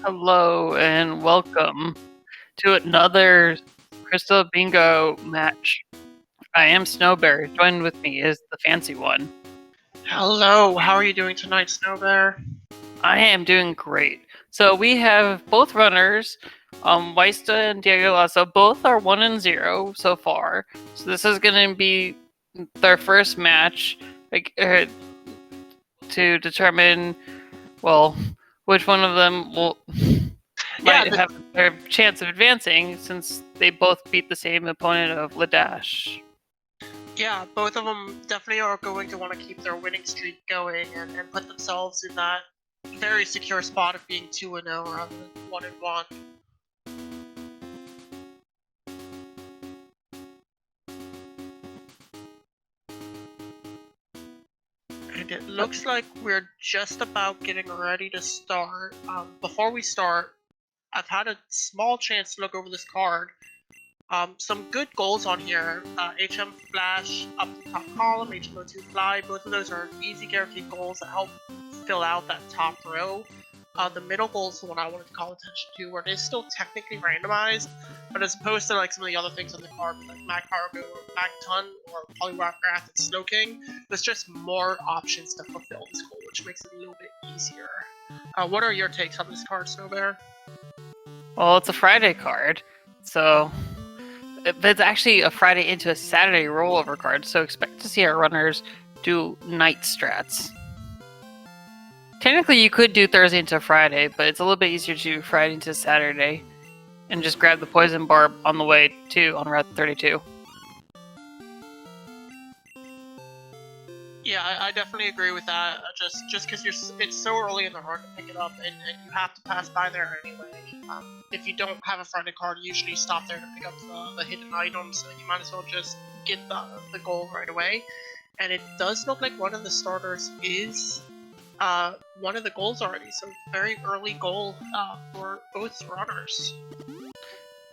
Hello and welcome to another Crystal Bingo match. I am Snowbear. Joined with me is the fancy one. Hello, how are you doing tonight, Snowbear? I am doing great. So we have both runners, ysta and DiegolazoR4, both are 1-0 so far. So this is going to be their first match to determine, well, which one of them will might have their chance of advancing, since they both beat the same opponent of Ladash. Yeah, both of them definitely are going to want to keep their winning streak going and put themselves in that very secure spot of being 2-0 rather than 1-1. And it looks like we're just about getting ready to start. Before we start, I've had a small chance to look over this card. Some good goals on here. HM Flash up the top column, HM02 Fly, both of those are easy guaranteed goals that help fill out that top row. The middle goal is the one I wanted to call attention to, where it is still technically randomized, but as opposed to like some of the other things on the card, like Mag Cargo or Mag Ton or Polywrap Wrath and Snow King, there's just more options to fulfill this goal, which makes it a little bit easier. What are your takes on this card, Snowbear? Well, it's a Friday card, so it's actually a Friday into a Saturday rollover card, so expect to see our runners do night strats. Technically, you could do Thursday into Friday, but it's a little bit easier to do Friday into Saturday and just grab the poison barb on the way too on Route 32. Yeah, I definitely agree with that. Just because it's so early in the run to pick it up, and you have to pass by there anyway. If you don't have a Friday card, you usually stop there to pick up the hidden items, so you might as well just get the goal right away. And it does look like one of the starters is one of the goals already, so very early goal for both runners.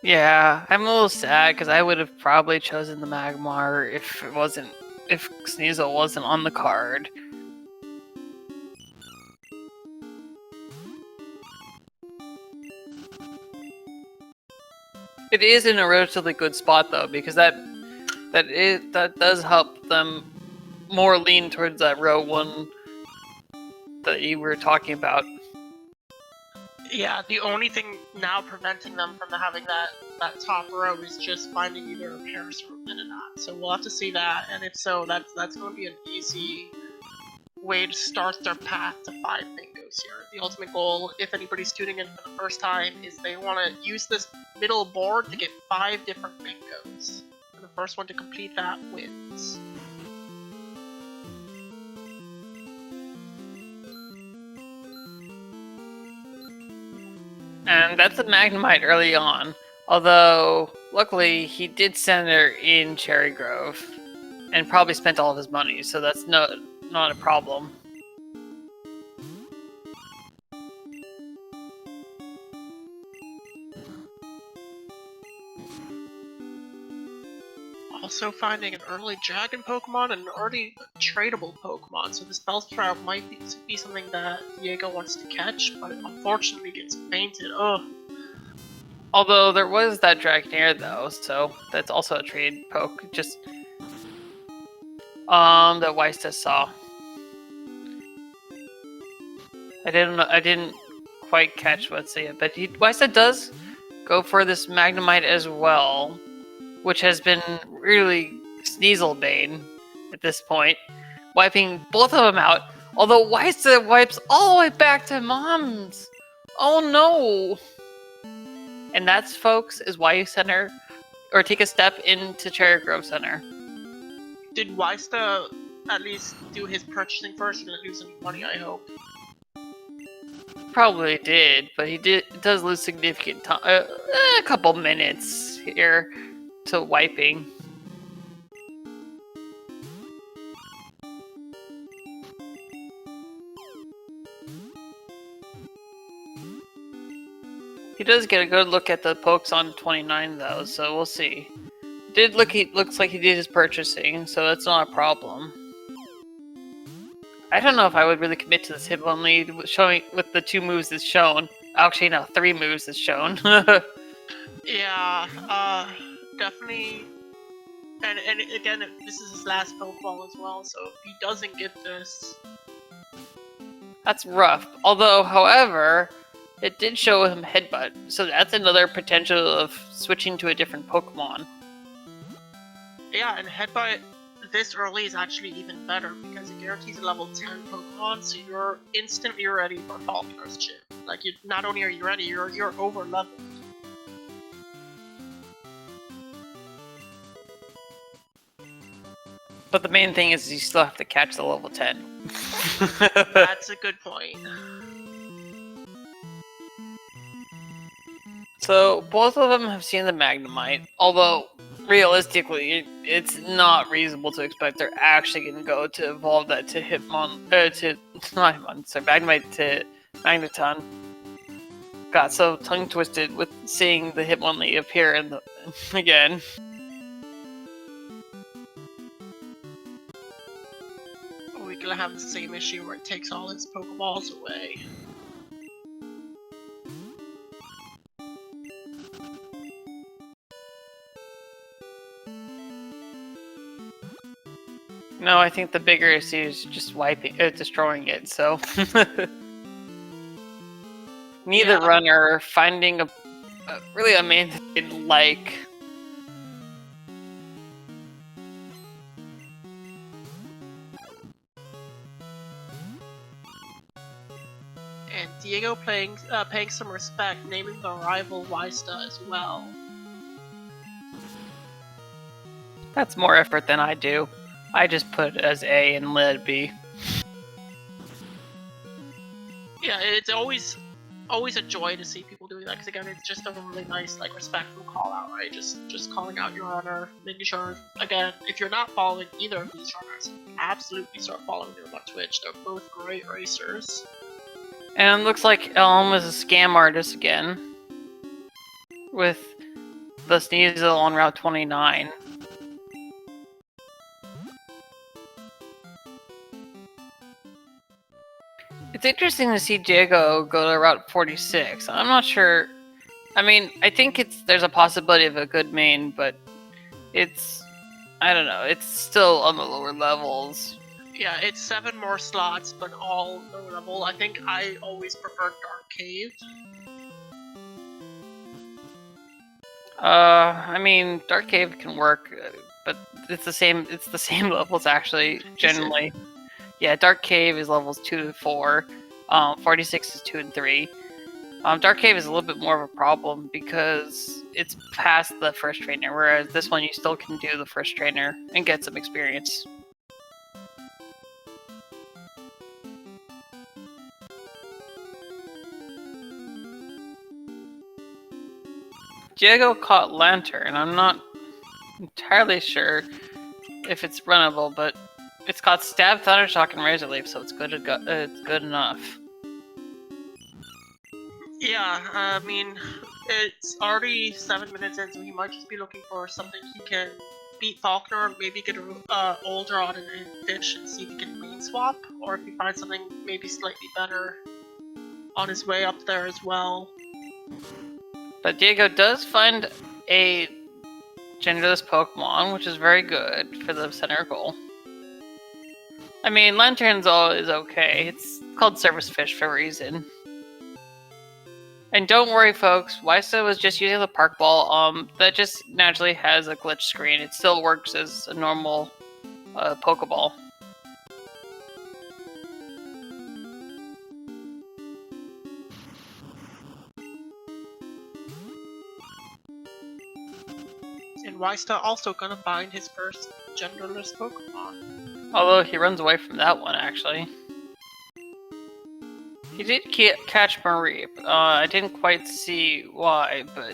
Yeah, I'm a little sad because I would have probably chosen the Magmar if Sneasel wasn't on the card. It is in a relatively good spot though, because that does help them more lean towards that row 1 that you were talking about. Yeah, the only thing now preventing them from having that top row is just finding either a Paris or a Metanet. So we'll have to see that, and if so, that's going to be an easy way to start their path to 5 bingos here. The ultimate goal, if anybody's tuning in for the first time, is they want to use this middle board to get 5 different bingos. And the first one to complete that wins. And that's a Magnemite early on. Although, luckily, he did center in Cherry Grove. And probably spent all of his money, so that's not a problem. Also finding an early Dragon Pokemon and an early tradable Pokemon, so this Bellsprout might be something that Diego wants to catch, but unfortunately gets fainted. Ugh. Although there was that Dragonair though, so that's also a trade poke. Just that ysta saw. I didn't quite catch what's it, but ysta does go for this Magnemite as well, which has been really Sneaselbane at this point, wiping both of them out. Although ysta wipes all the way back to Mom's. Oh no! And that's, folks, is why you center or take a step into Cherry Grove Center. Did ysta at least do his purchasing first? He didn't lose any money, I hope. Probably did, but he does lose significant time, a couple minutes here to wiping. He does get a good look at the pokes on 29 though, so we'll see. Looks like he did his purchasing, so that's not a problem. I don't know if I would really commit to this hit one lead showing with the 2 moves it's shown. Actually, no, 3 moves is shown. Yeah, definitely. And again, this is his last Pokeball as well, so if he doesn't get this... That's rough. Although, however, it did show him Headbutt, so that's another potential of switching to a different Pokemon. Yeah, and Headbutt this early is actually even better because it guarantees a level 10 Pokemon, so you're instantly ready for Falconer's Gym. Like, not only are you ready, you're over leveled. But the main thing is you still have to catch the level 10. That's a good point. So, both of them have seen the Magnemite, although, realistically, it's not reasonable to expect they're actually going to go to evolve that to not Hitmon, sorry, Magnemite to Magneton. Got so tongue-twisted with seeing the Hitmonlee appear again. We're gonna have the same issue where it takes all its Pokeballs away. No, I think the bigger issue is just destroying it, so... Neither runner finding really a main thing like... And Diego paying some respect, naming the rival Ysta as well. That's more effort than I do. I just put it as A and let it be. Yeah, it's always a joy to see people doing that, because again, it's just a really nice, like, respectful call out, right? Just calling out your runner, making sure, again, if you're not following either of these runners, absolutely start following them on Twitch. They're both great racers. And it looks like Elm is a scam artist again, with the Sneasel on Route 29. It's interesting to see Diego go to Route 46. I'm not sure. I mean, I think there's a possibility of a good main, but I don't know, it's still on the lower levels. Yeah, it's 7 more slots, but all low level. I think I always prefer Dark Cave. I mean, Dark Cave can work, but it's the same levels actually, generally. Yeah, Dark Cave is levels 2 to 4. 46 is 2 and 3. Dark Cave is a little bit more of a problem because it's past the first trainer, whereas this one you still can do the first trainer and get some experience. Diego caught Lantern. I'm not entirely sure if it's runnable, but it's caught Stab, Thundershock, and Razor Leap, so it's good enough. Yeah, I mean, it's already 7 minutes in, so he might just be looking for something he can beat Falconer, maybe get a older on and fish and see if he can main swap, or if he finds something maybe slightly better on his way up there as well. But Diego does find a genderless Pokemon, which is very good for the center goal. I mean, Lantern's is okay. It's called Service Fish for a reason. And don't worry, folks. Ysta was just using the Park Ball. That just naturally has a glitch screen. It still works as a normal Pokeball. And Ysta also gonna find his first genderless Pokemon. Although he runs away from that one, actually. He did catch Marie. I didn't quite see why, but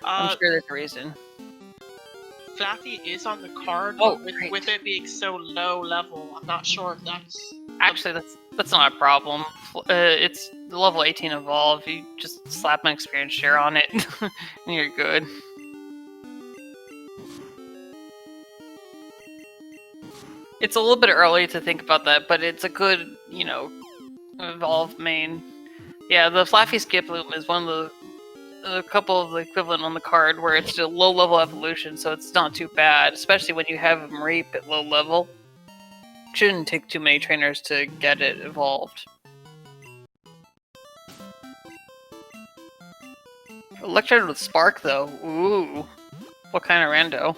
I'm sure there's a reason. Flaffy is on the card, oh, but with it being so low level, I'm not sure if that's... Actually, that's not a problem. It's the level 18 evolve. You just slap an experience share on it, and you're good. It's a little bit early to think about that, but it's a good, evolve main. Yeah, the Flaffy Skiploom is one of a couple of the equivalent on the card where it's a low level evolution, so it's not too bad, especially when you have him reap at low level. Shouldn't take too many trainers to get it evolved. Electrode with Spark though, ooh. What kind of rando?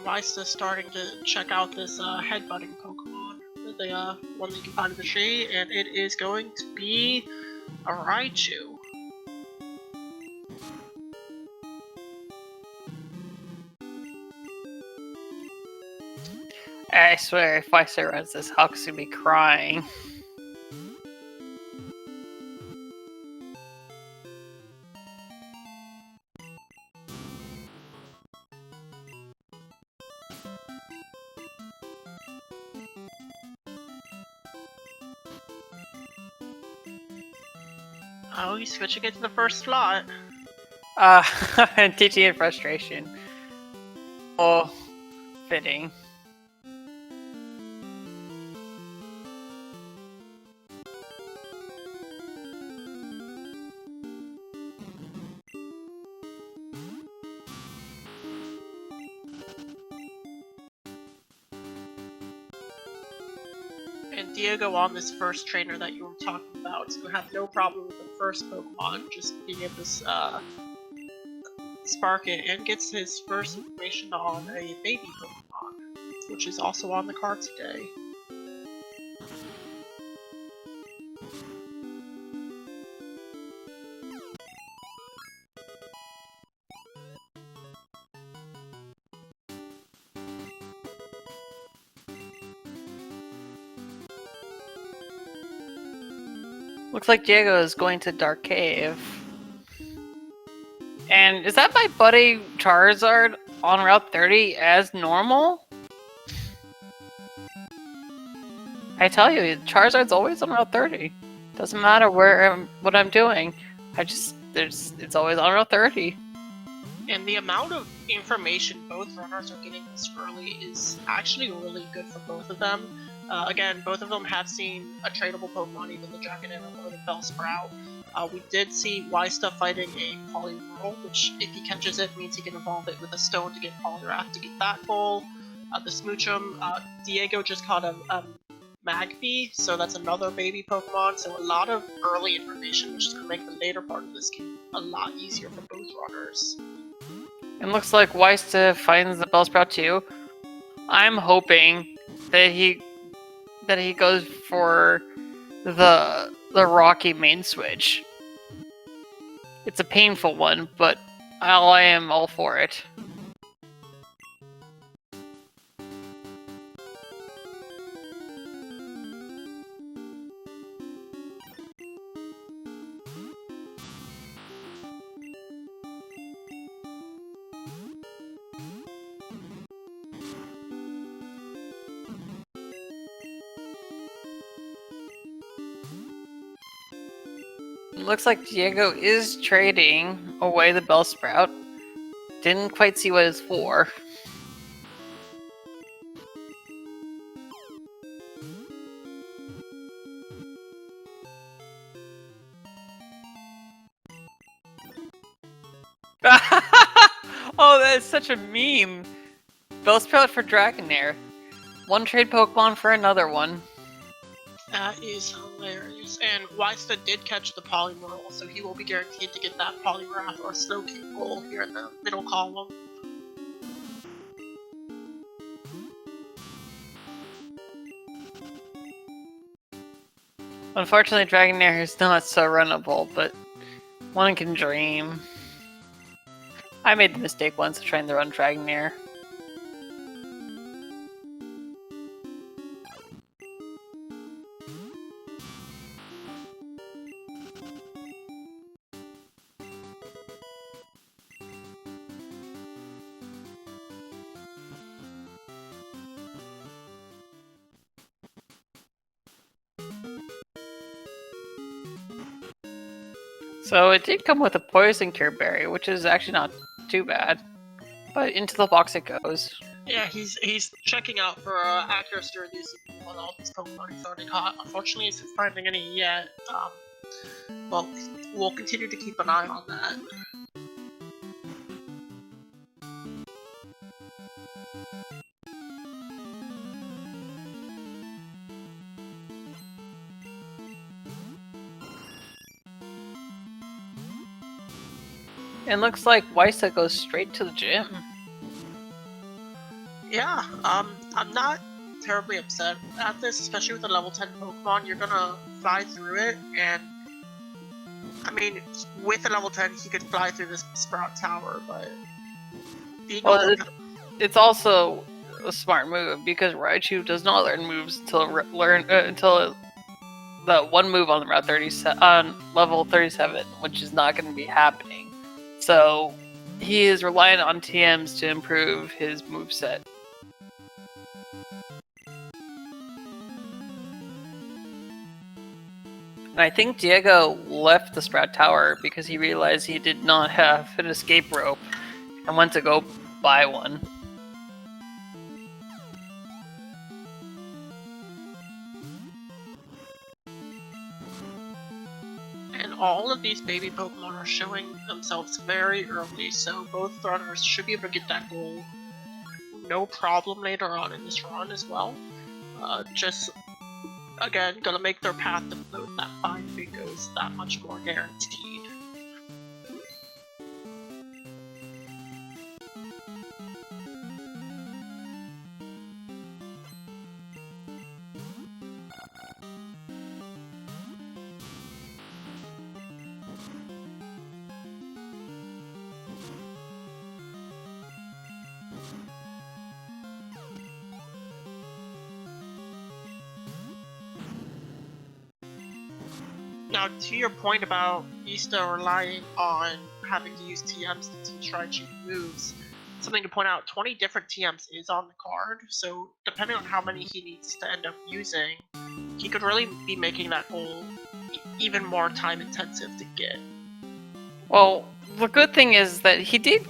Ysta starting to check out this headbutting Pokemon, the one that you can find in the tree, and it is going to be a Raichu. I swear, if Ysta runs this, Hawk's gonna be crying. Oh, he's switching it to the first slot. Teaching in frustration. Oh, fitting. And Diego on this first trainer that you were talking about is going to have no problem with the first Pokemon, just being able to spark it, and gets his first information on a baby Pokemon, which is also on the card today. Looks like Diego is going to Dark Cave. And is that my buddy Charizard on Route 30 as normal? I tell you, Charizard's always on Route 30. Doesn't matter what I'm doing. It's always on Route 30. And the amount of information both runners are getting this early is actually really good for both of them. Again, both of them have seen a tradable Pokemon, either the Dragonite or the Bellsprout. We did see Ysta fighting a Poliwhirl, which if he catches it means he can evolve it with a stone to get Poliwrath to get that goal. The Smoochum, Diego just caught a Magby, so that's another baby Pokemon, so a lot of early information, which is going to make the later part of this game a lot easier for both runners. It looks like Ysta finds the Bellsprout too. I'm hoping that he goes for the Rocky main switch. It's a painful one, but I am all for it. Looks like Diego is trading away the Bellsprout. Didn't quite see what it's for. Oh, that is such a meme. Bellsprout for Dragonair. One trade Pokemon for another one. That is hilarious. And Ysta did catch the Poliwhirl, so he will be guaranteed to get that Poliwrath or Slowking goal here in the middle column. Unfortunately, Dragonair is not so runnable, but one can dream. I made the mistake once of trying to run Dragonair. So it did come with a poison cure berry, which is actually not too bad. But into the box it goes. Yeah, he's checking out for accuracy reducing on all these Pokemon he's already caught. Unfortunately, he's not finding any yet. Well, we'll continue to keep an eye on that. It looks like ysta goes straight to the gym. Yeah, I'm not terribly upset at this, especially with a level 10 Pokemon. You're gonna fly through it, and I mean, with a level 10, he could fly through this Sprout Tower, but it's also a smart move because Raichu does not learn moves until the one move on the Route 37 on level 37, which is not going to be happening. So he is relying on TMs to improve his moveset. And I think Diego left the Sprout Tower because he realized he did not have an escape rope and went to go buy one. And all of these baby Pokemon are showing themselves very early, so both runners should be able to get that goal no problem later on in this run as well. Just, again, gonna make their path to float that 5 bingos that much more guaranteed. Now, to your point about ysta relying on having to use TMs to teach Raichu moves, something to point out, 20 different TMs is on the card, so depending on how many he needs to end up using, he could really be making that goal even more time intensive to get. Well, the good thing is that he did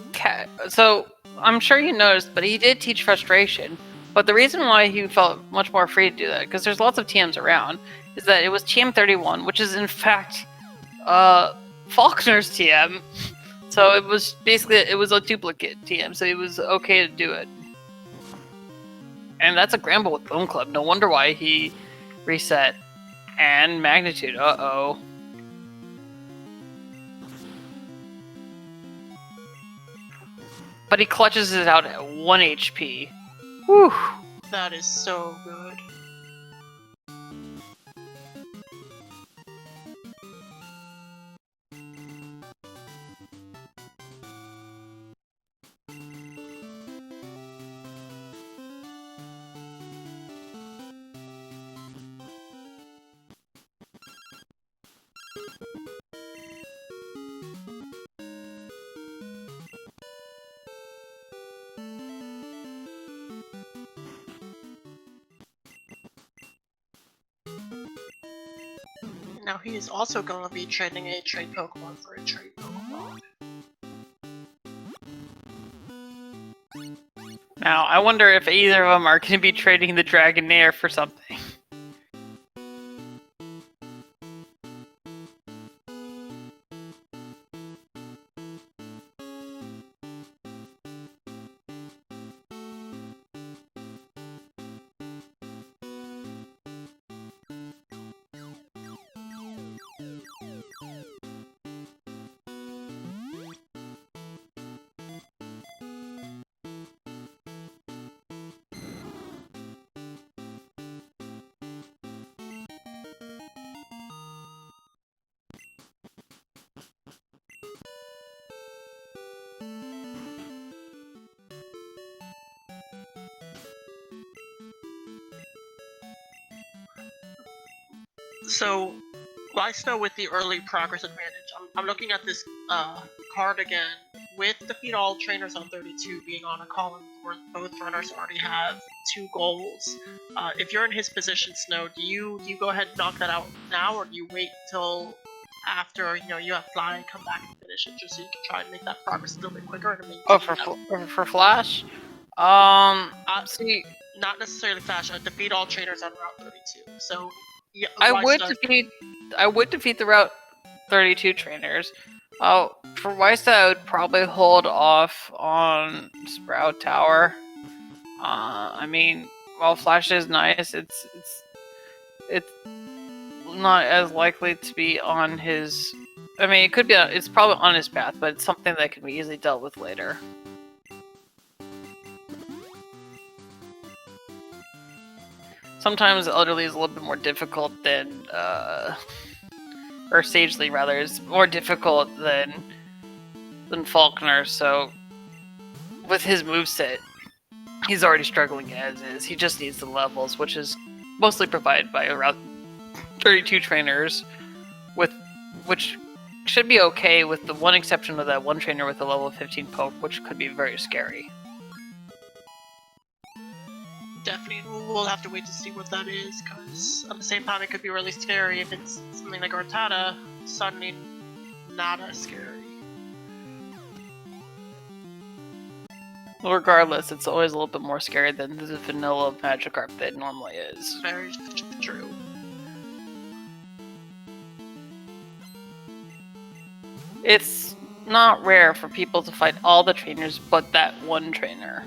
so I'm sure you noticed, but he did teach frustration. But the reason why he felt much more free to do that, because there's lots of TMs around, is that it was TM 31, which is in fact Faulkner's TM. So it was basically a duplicate TM, so it was okay to do it. And that's a Gramble with Boom Club. No wonder why he reset. And Magnitude. Uh-oh. But he clutches it out at 1 HP. Whew. That is so good. Now he is also going to be trading a trade Pokemon for a trade Pokemon. Now, I wonder if either of them are going to be trading the Dragonair for something. So, ysta with the early progress advantage. I'm looking at this card again. With defeat all trainers on 32 being on a column where both runners already have 2 goals. If you're in his position, Snow, do you go ahead and knock that out now, or do you wait till after you have Fly come back and finish it, just so you can try and make that progress a little bit quicker and maintain. Oh, for Flash. See, not necessarily Flash. Defeat all trainers on Route 32. So yeah, I would defeat the Route 32 trainers. For Weista, I would probably hold off on Sprout Tower. I mean, while Flash is nice, it's not as likely to be on his. I mean, it could be. It's probably on his path, but it's something that can be easily dealt with later. Sometimes Elderly is a little bit more difficult than, or Sagely rather, is more difficult than Faulkner. So, with his moveset, he's already struggling as is. He just needs the levels, which is mostly provided by Route 32 trainers, which should be okay with the one exception of that one trainer with a level 15 poke, which could be very scary. Definitely, we'll have to wait to see what that is, because at the same time it could be really scary if it's something like Rattata, suddenly not as scary. Well, regardless, it's always a little bit more scary than the vanilla Magikarp that it normally is. Very true. It's not rare for people to fight all the trainers but that one trainer.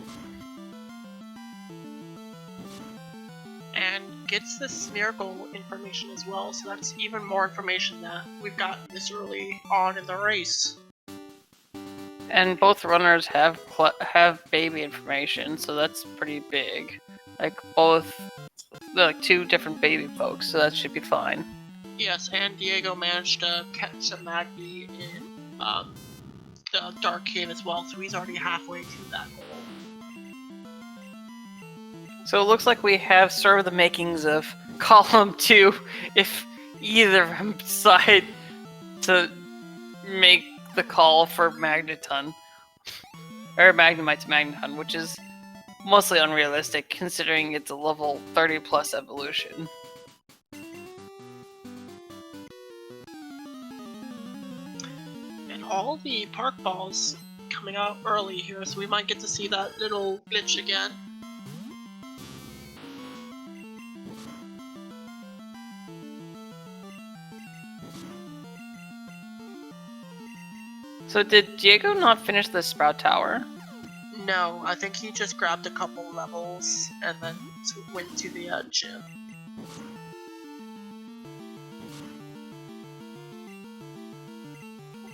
And gets the Smear Goal information as well, so that's even more information that we've got this early on in the race. And both runners have baby information, so that's pretty big. Like two different baby folks, so that should be fine. Yes, and Diego managed to catch a Magby in the Dark Cave as well, so he's already halfway to that goal. So it looks like we have sort of the makings of Column 2 if either of them decide to make the call for Magneton. Or Magnemite to Magneton, which is mostly unrealistic considering it's a level 30 plus evolution. And all the Park Balls coming out early here, so we might get to see that little glitch again. So did Diego not finish the Sprout Tower? No, I think he just grabbed a couple levels and then went to the gym.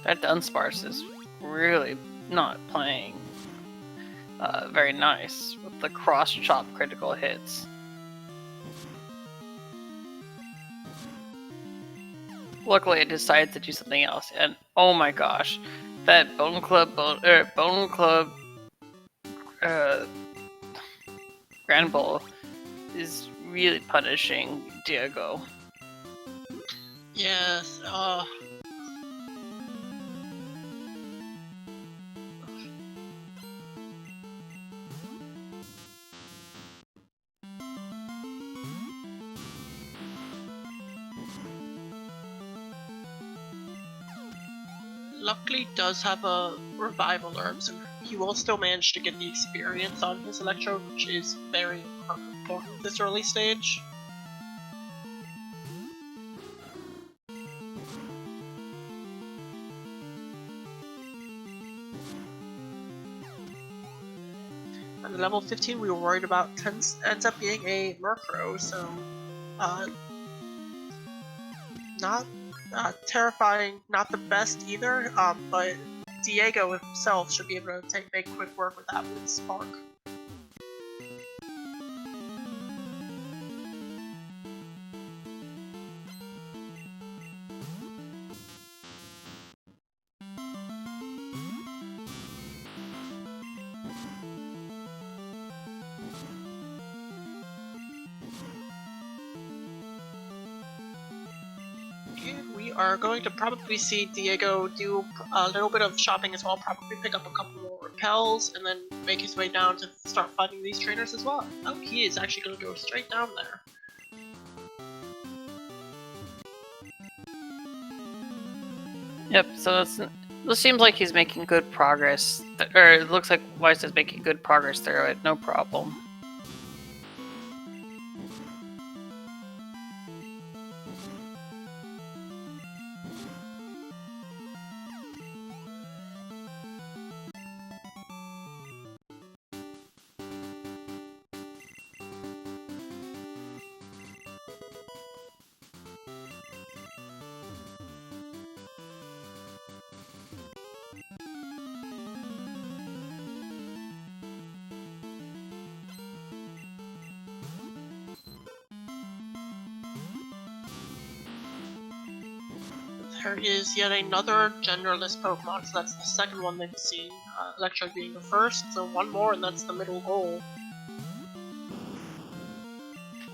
That Dunsparce is really not playing very nice with the cross-chop critical hits. Luckily, it decided to do something else, and oh my gosh, that Bone Club Grand Bull is really punishing Diego. Yes, luckily does have a revival herb, so he will still manage to get the experience on his Electro, which is very important this early stage. And the level 15 we were worried about ends up being a Murkrow, so not terrifying, not the best either, but Diego himself should be able to make quick work with that with Spark. We are going to probably see Diego do a little bit of shopping as well, probably pick up a couple more repels, and then make his way down to start fighting these trainers as well. Oh, he is actually going to go straight down there. Yep, so it seems like he's making good progress. Or it looks like Weiss is making good progress through it, no problem. There is yet another genderless Pokemon, so that's the second one they've seen. Electrode being the first, so one more, and that's the middle goal.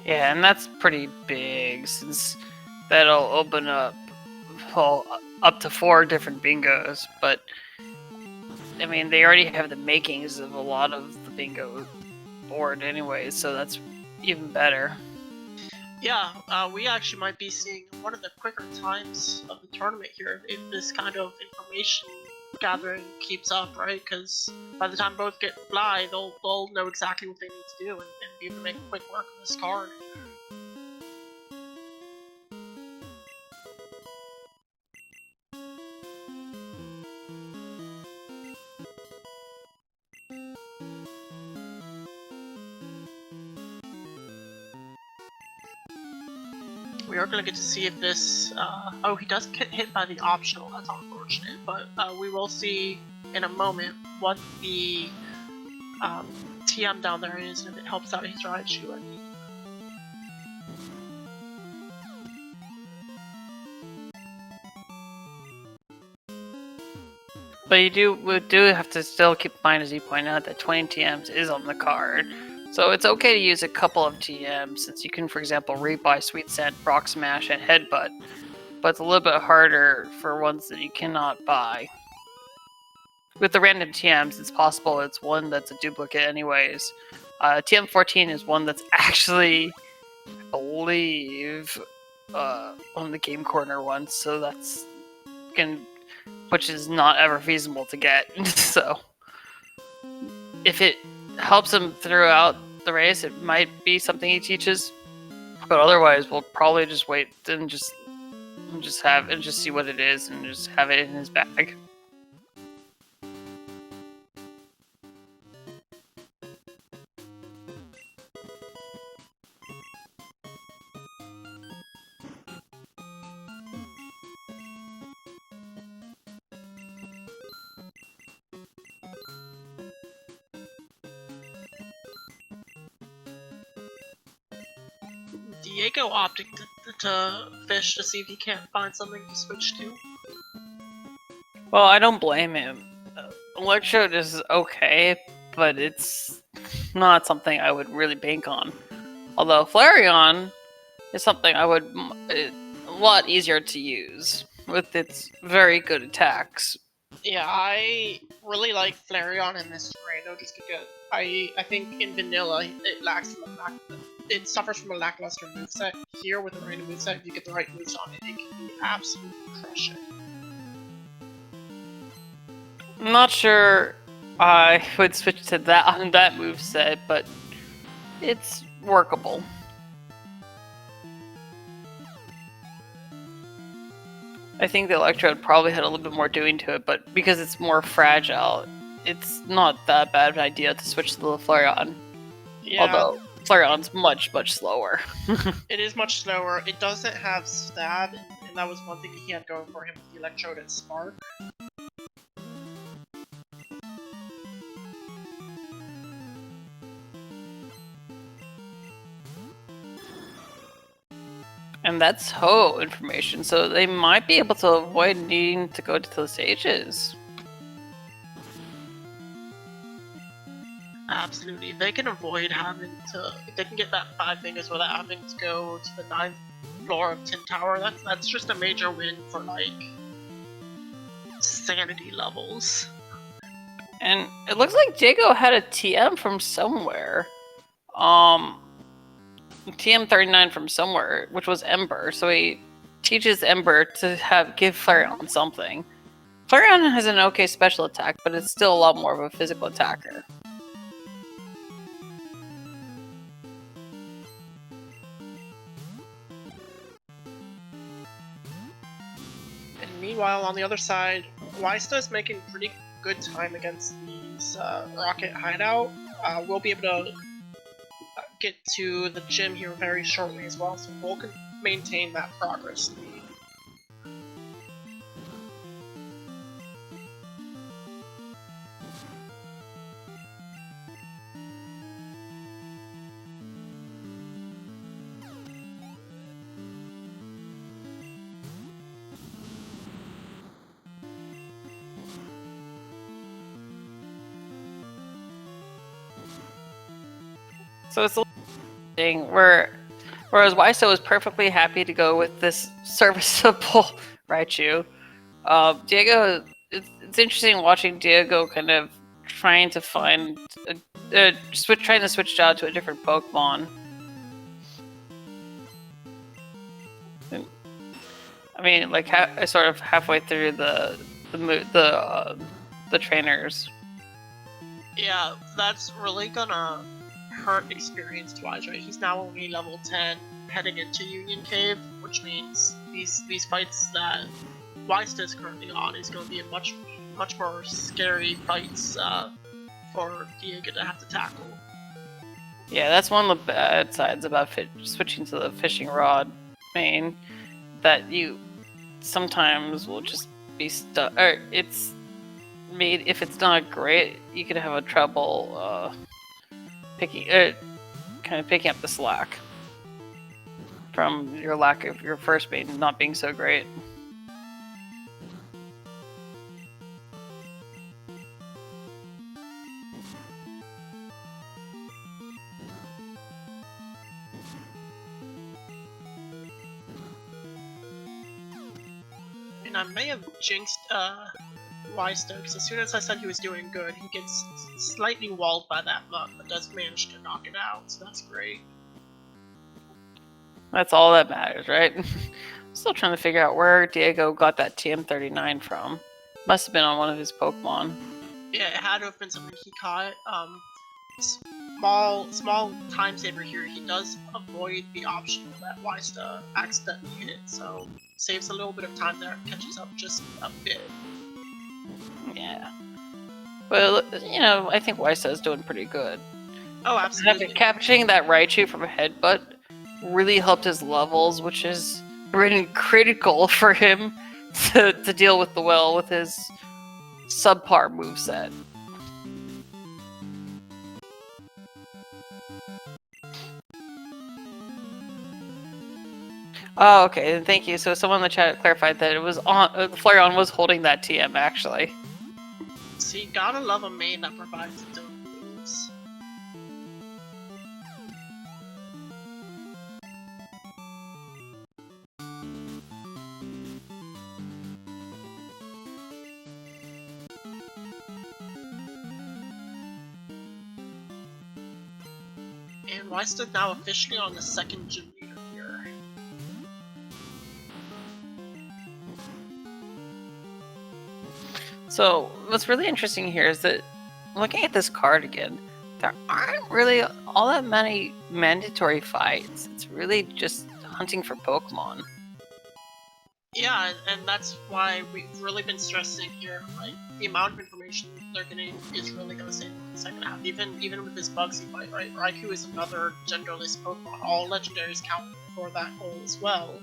Yeah, and that's pretty big, since that'll open up, well, up to 4 different bingos, but I mean, they already have the makings of a lot of the bingo board anyway, so that's even better. Yeah, we actually might be seeing one of the quicker times of the tournament here if this kind of information gathering keeps up, right? Because by the time both get fly, they'll know exactly what they need to do and be able to make quick work of this card. We are going to get to see if this... oh, he does get hit by the optional. That's unfortunate. But we will see in a moment what the TM down there is and if it helps out his Raichu. But we do have to still keep in mind, as you point out, that 20 TMs is on the card. So it's okay to use a couple of TMs, since you can, for example, rebuy Sweet Scent, Rock Smash, and Headbutt. But it's a little bit harder for ones that you cannot buy. With the random TMs, it's possible it's one that's a duplicate anyways. TM14 is one that's actually, I believe, on the Game Corner one, so that's which is not ever feasible to get. So if it helps him throughout the race, it might be something he teaches. But otherwise, we'll probably just wait and just see what it is and just have it in his bag. Diego opting to fish to see if he can't find something to switch to. Well, I don't blame him. Electrode is okay, but it's not something I would really bank on. Although Flareon is something I would a lot easier to use with its very good attacks. Yeah, I really like Flareon in this Rando just because I think in vanilla it lacks it suffers from a lackluster moveset. Here with the random moveset, if you get the right moves on it, it can be absolutely crushing. I'm not sure I would switch to that on that moveset, but it's workable. I think the Electrode probably had a little bit more doing to it, but because it's more fragile, it's not that bad of an idea to switch to the Flareon. Yeah. Although Flareon's much, much slower. It is much slower. It doesn't have stab, and that was one thing he had going for him with the Electrode and Spark. And that's Ho information, so they might be able to avoid needing to go to the stages. Absolutely. If they can avoid having to... If they can get that 5 fingers without having to go to the 9th floor of Tin Tower, that's just a major win for, like, sanity levels. And it looks like Jago had a TM from somewhere. TM39 from somewhere, which was Ember, so he teaches Ember to give Flareon something. Flareon has an okay special attack, but it's still a lot more of a physical attacker. And meanwhile, on the other side, ysta is making pretty good time against these Rocket Hideout. We'll be able to get to the gym here very shortly as well, so we'll maintain that progress speed. So it's a thing whereas Ysta was perfectly happy to go with this serviceable Raichu. Diego, it's interesting watching Diego kind of trying to find trying to switch out to a different Pokemon. I mean, like sort of halfway through the trainers. Yeah, that's really gonna hurt experience-wise, right? He's now only level 10, heading into Union Cave, which means these fights that ysta is currently on is going to be a much more scary fights for Diego to have to tackle. Yeah, that's one of the bad sides about switching to the fishing rod main, that you sometimes will just be stuck, or it's made, if it's not great, you could have a trouble picking up the slack from your lack of your first main not being so great. And I may have jinxed ysta, because as soon as I said he was doing good, he gets slightly walled by that mug, but does manage to knock it out, so that's great. That's all that matters, right? Still trying to figure out where Diego got that TM39 from. Must have been on one of his Pokemon. Yeah, it had to have been something he caught. Small time saver here. He does avoid the option that ysta accidentally hit, so saves a little bit of time there, catches up just a bit. Yeah. Well, you know, I think ysta is doing pretty good. Oh, absolutely. Capturing that Raichu from a headbutt really helped his levels, which is really critical for him to deal with the well with his subpar moveset. Oh, okay, thank you. So someone in the chat clarified that it was on Flareon was holding that TM actually. See, gotta love a main that provides its own moves. And ysta now officially on the second gym leader here. So what's really interesting here is that looking at this card again, there aren't really all that many mandatory fights. It's really just hunting for Pokemon. Yeah, and that's why we've really been stressing here, like, the amount of information they're getting is really gonna save them in the second half, even with this Bugsy fight, right? Raikou is another genderless Pokemon, all legendaries count for that goal as well,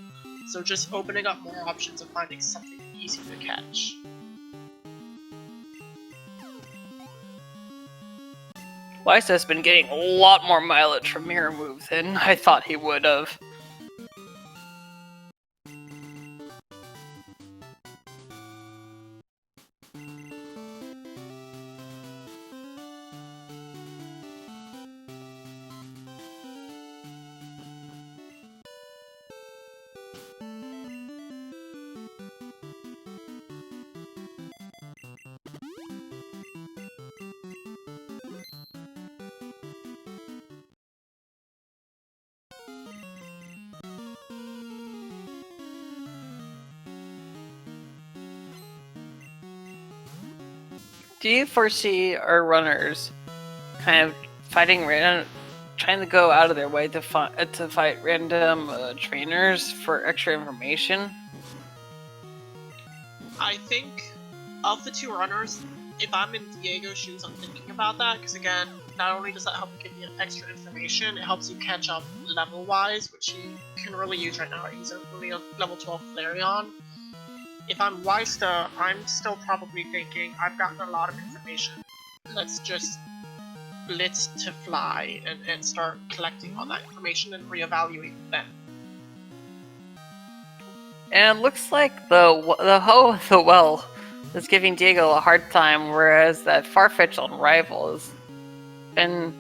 so just opening up more options of finding something easy to catch. Ysta's been getting a lot more mileage from Mirror Move than I thought he would have. Do you foresee our runners kind of fighting trying to go out of their way to fight random trainers for extra information? I think of the two runners, if I'm in Diego's shoes, I'm thinking about that, because again, not only does that help you get extra information, it helps you catch up level-wise, which you can really use right now. He's only a level 12 Flareon. If I'm ysta, I'm still probably thinking, I've gotten a lot of information. Let's just blitz to fly and start collecting all that information and reevaluate then. And it looks like the well is giving Diego a hard time, whereas that Farfetch on Rival has been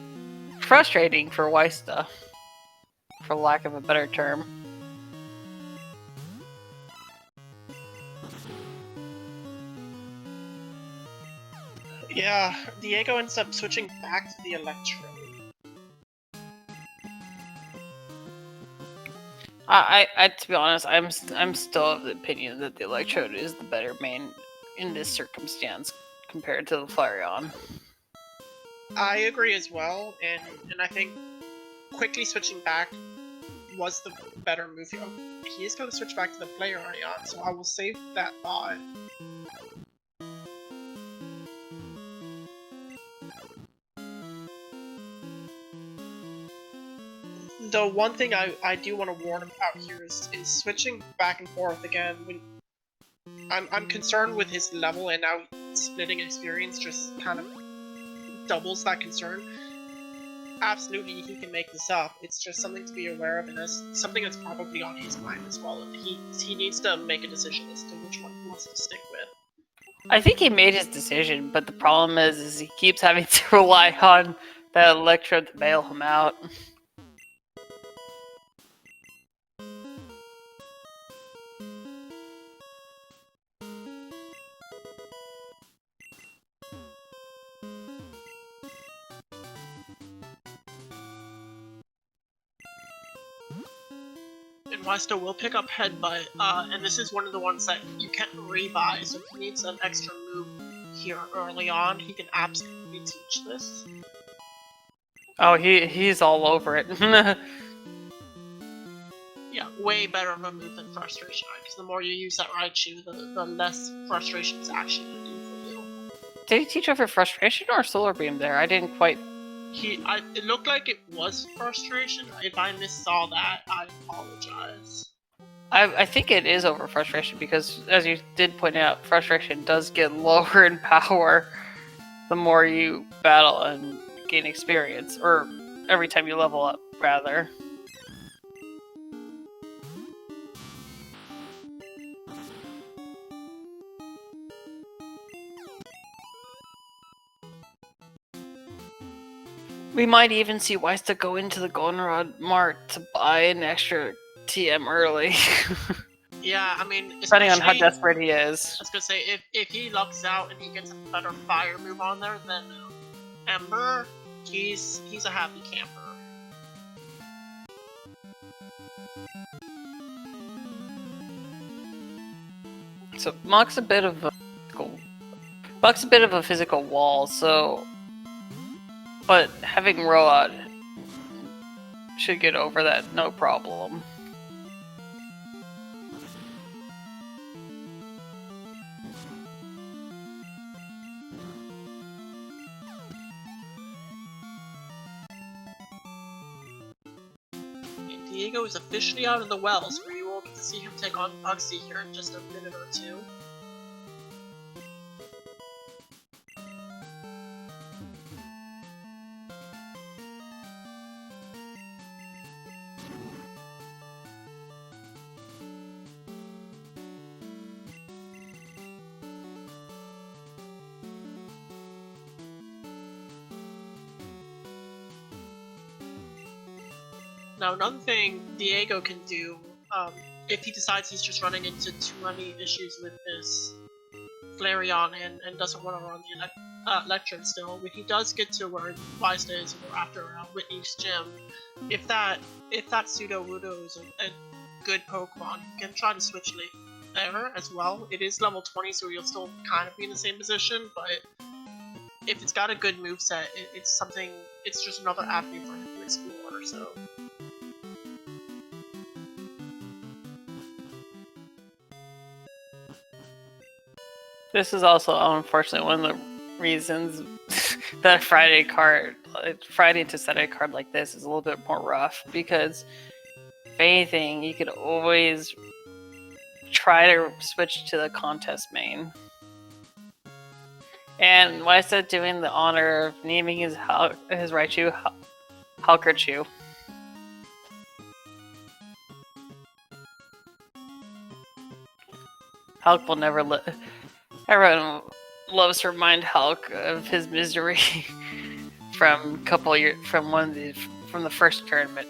frustrating for ysta, for lack of a better term. Yeah, Diego ends up switching back to the Electrode. I to be honest, I'm still of the opinion that the Electrode is the better main in this circumstance compared to the Flareon. I agree as well, and I think quickly switching back was the better move. He is going to switch back to the Flareon, so I will save that thought. The one thing I do want to warn about here is switching back and forth again. When I'm concerned with his level, and now splitting experience just kind of doubles that concern. Absolutely, he can make this up. It's just something to be aware of, and that's something that's probably on his mind as well. And he needs to make a decision as to which one he wants to stick with. I think he made his decision, but the problem is he keeps having to rely on that Electrode to bail him out. And ysta will pick up Headbutt, and this is one of the ones that you can't rebuy, so if he needs an extra move here early on, he can absolutely teach this. Oh, he's all over it. Yeah, way better of a move than Frustration, because the more you use that Raichu, the less frustration is actually going to do for you. Did he teach over Frustration or Solar Beam there? I didn't quite... It looked like it was Frustration. If I missaw that, I apologize. I think it is over Frustration, because, as you did point out, Frustration does get lower in power the more you battle and gain experience, or every time you level up, rather. We might even see ysta go into the Goldenrod Mart to buy an extra TM early. Yeah, I mean, depending on how desperate he is. I was gonna say, if he lucks out and he gets a better fire move on there than Ember, he's a happy camper. So Mach's a bit of a physical wall, so. But having Road should get over that, no problem. And Diego is officially out of the wells, where you will get to see him take on Bugsy here in just a minute or two. Now, another thing Diego can do, if he decides he's just running into too many issues with this Flareon and doesn't want to run the Electrode still, when he does get to where ysta is after Whitney's gym, if that Sudowoodo is a good Pokemon, you can try to switch late there as well. It is level 20, so you'll still kind of be in the same position, but if it's got a good moveset, it's something. It's just another avenue for him to explore. So. This is also, unfortunately, one of the reasons that Friday to Saturday card like this is a little bit more rough, because if anything, you could always try to switch to the contest main. And why is that doing the honor of naming his Raichu Halkerchu? Hulk will never live. Everyone loves to remind Hulk of his misery from from the first tournament.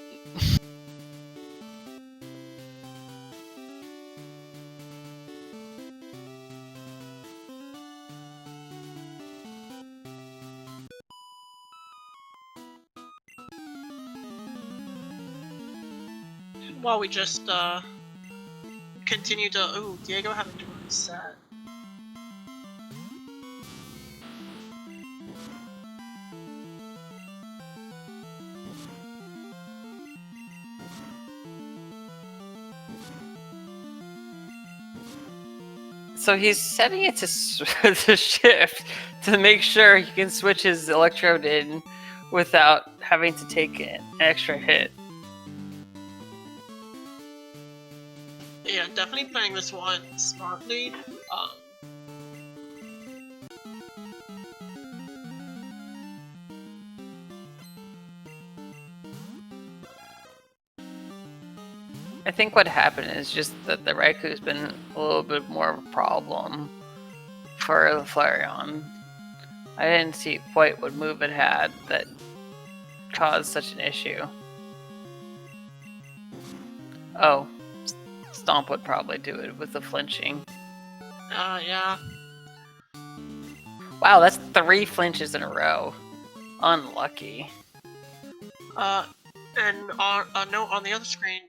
While we just continue to Diego having to reset. So he's setting it to shift to make sure he can switch his Electrode in without having to take an extra hit. Yeah, definitely playing this one smartly. I think what happened is just that the Raiku's been a little bit more of a problem for the Flareon. I didn't see quite what move it had that caused such an issue. Oh, Stomp would probably do it with the flinching. Yeah. Wow, that's 3 flinches in a row. Unlucky. And on the other screen,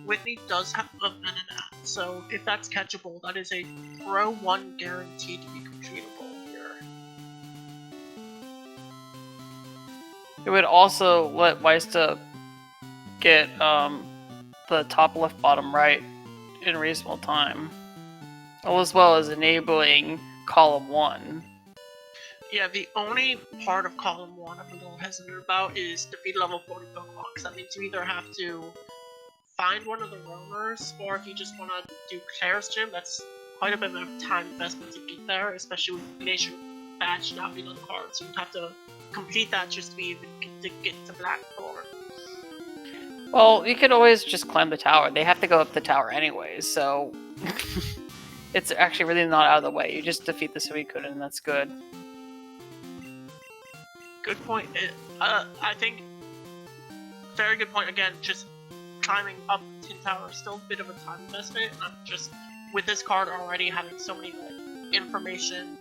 Whitney does have a Venonat, so if that's catchable, that is a throw 1 guaranteed to be completable here. It would also let Ysta get the top left bottom right in reasonable time, as well as enabling column 1. Yeah, the only part of column 1 I'm a little hesitant about is defeat level 40 Pokemon, because that means you either have to find one of the roamers, or if you just want to do Claire's Gym, that's quite a bit of time investment to get there, especially with Glacier Badge not being on the card, so you'd have to complete that just to be even to get to Blackthorn. Well, you could always just climb the tower. They have to go up the tower anyways, so it's actually really not out of the way. You just defeat the Suicune and that's good. Good point. I think very good point. Again, just climbing up Tin Tower is still a bit of a time investment. I'm just with this card already having so many like information,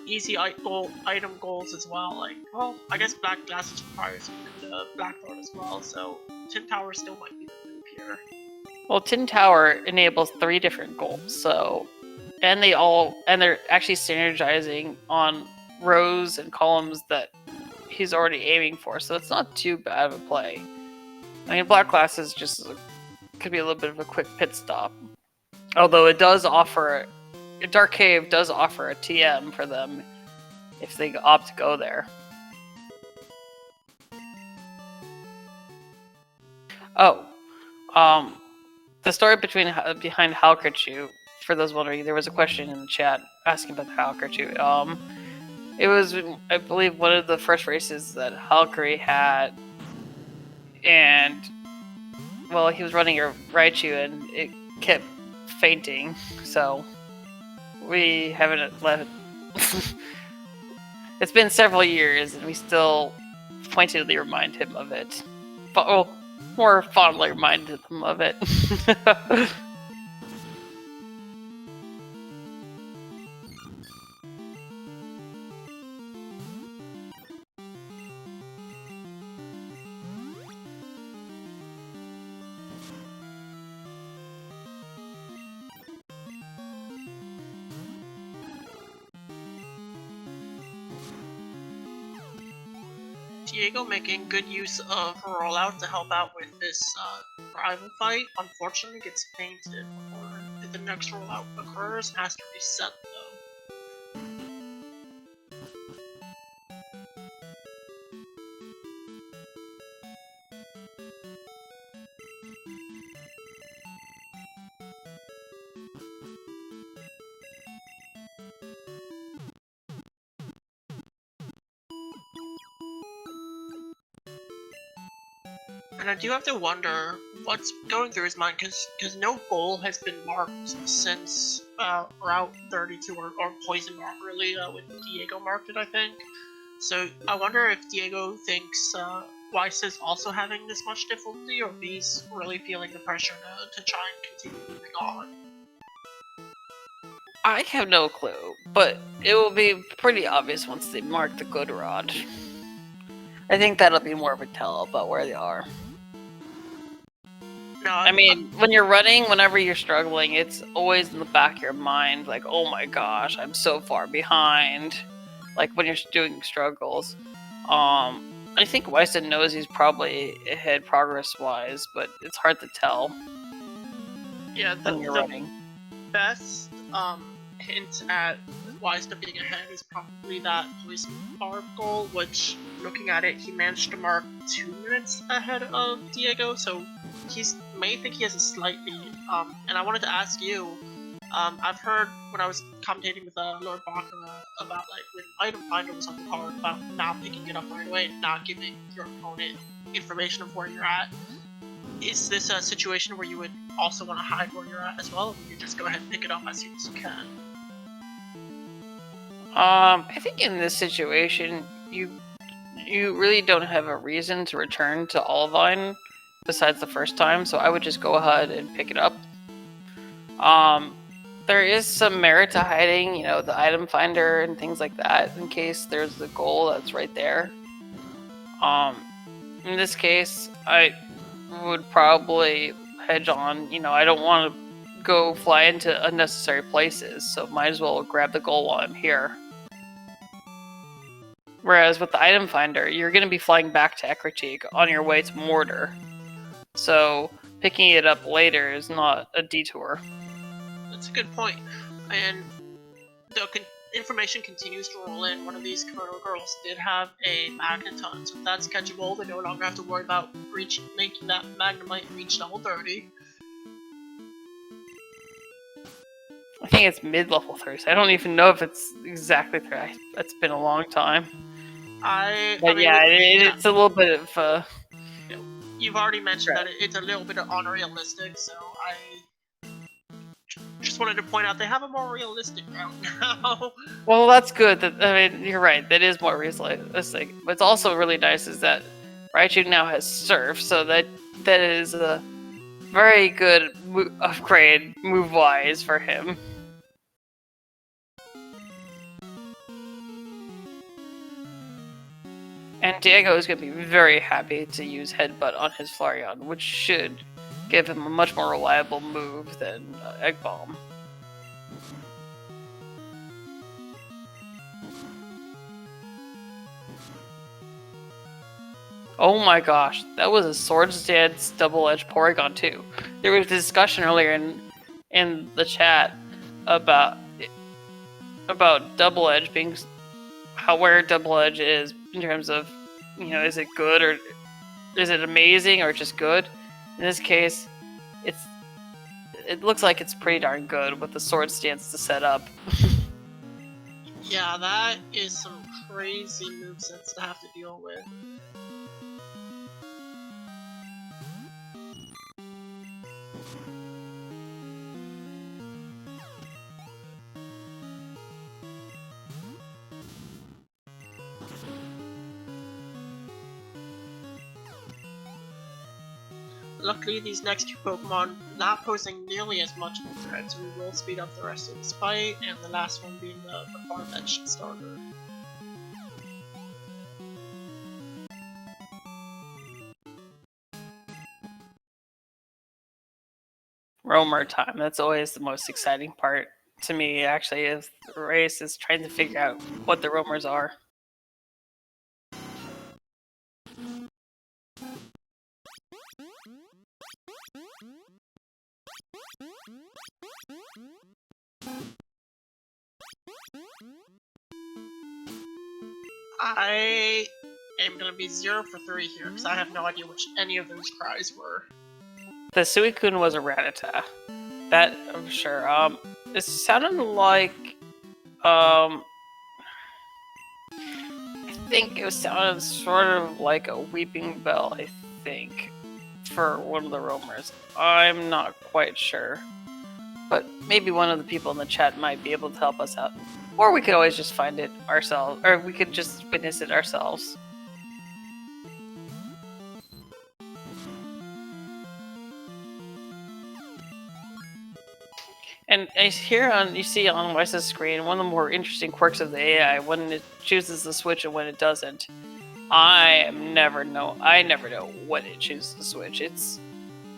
easy item goals as well. Like, well, I guess Black Glasses requires Blackthorn as well, so Tin Tower still might be the move here. Well, Tin Tower enables 3 different goals, so and they're actually synergizing on rows and columns that he's already aiming for, so it's not too bad of a play. I mean, Black Glasses just could be a little bit of a quick pit stop. Although it does offer, Dark Cave does offer a TM for them if they opt to go there. Oh, the story behind Halkerchu, for those wondering, there was a question in the chat asking about the Halkerchu. It was, I believe, one of the first races that Halkery had, and, well, he was running a Raichu and it kept fainting, so we haven't let it's been several years and we still pointedly remind him of it. Well, more fondly remind him of it. Diego making good use of rollout to help out with this rival fight. Unfortunately, gets fainted before the next rollout occurs. Has to reset though. And I do have to wonder what's going through his mind, because no goal has been marked since Route 32, or Poison Mark, really, when Diego marked it, I think. So I wonder if Diego thinks Weiss is also having this much difficulty, or if he's really feeling the pressure to try and continue moving on. I have no clue, but it will be pretty obvious once they mark the good rod. I think that'll be more of a tell about where they are. No, I mean, when you're running, whenever you're struggling, it's always in the back of your mind, like, oh my gosh, I'm so far behind. Like when you're doing struggles. I think Wyson knows he's probably ahead progress-wise, but it's hard to tell. Yeah, when you're running. Best hint at Wisdom being ahead is probably that Poison Barb goal, which, looking at it, he managed to mark 2 minutes ahead of Diego, so he's may think he has a slight lead. And I wanted to ask you, I've heard when I was commentating with Lord Baccarat about like when item finder was on the card about not picking it up right away and not giving your opponent information of where you're at. Is this a situation where you would also want to hide where you're at as well, or you just go ahead and pick it up as soon as you can? I think in this situation, you really don't have a reason to return to Olivine besides the first time, so I would just go ahead and pick it up. There is some merit to hiding, the item finder and things like that, in case there's the goal that's right there. In this case, I would probably hedge on, I don't want to go fly into unnecessary places, so might as well grab the goal while I'm here. Whereas with the item finder, you're going to be flying back to Ekritique on your way to Mortar. So picking it up later is not a detour. That's a good point. And the information continues to roll in. One of these Komodo girls did have a Magneton, so if that's catchable, they no longer have to worry about making that Magnemite reach level 30. I think it's mid-level 30, so I don't even know if it's exactly 30. That's been a long time. It's a little bit of... You've already mentioned that it's a little bit unrealistic, so I just wanted to point out they have a more realistic route now. Well, that's good. You're right. That is more realistic. What's also really nice is that Raichu now has Surf, so that is a very good upgrade move-wise for him. And Diego is going to be very happy to use Headbutt on his Flareon, which should give him a much more reliable move than Egg Bomb. Oh my gosh, that was a Swords Dance double-edged Porygon too. There was a discussion earlier in the chat about double edge being where double edge is in terms of, is it good or is it amazing or just good? In this case, it looks like it's pretty darn good with the Sword Stance to set up. Yeah, that is some crazy movesets to have to deal with. Luckily, these next two Pokemon not posing nearly as much of a threat, so we will speed up the rest of this fight, and the last one being the far-fetched starter. Roamer time. That's always the most exciting part to me, actually, of the race, is trying to figure out what the roamers are. I am gonna be 0 for 3 here because I have no idea which any of those cries were. The Suicune was a Rattata. That I'm sure. It sounded like I think it was sounded sort of like a Weeping Bell. I think for one of the roamers. I'm not quite sure, but maybe one of the people in the chat might be able to help us out, or we could always just find it ourselves, or we could just witness it ourselves. And here you see on Weiss's screen one of the more interesting quirks of the AI when it chooses the switch and when it doesn't. I never know when it chooses the switch. It's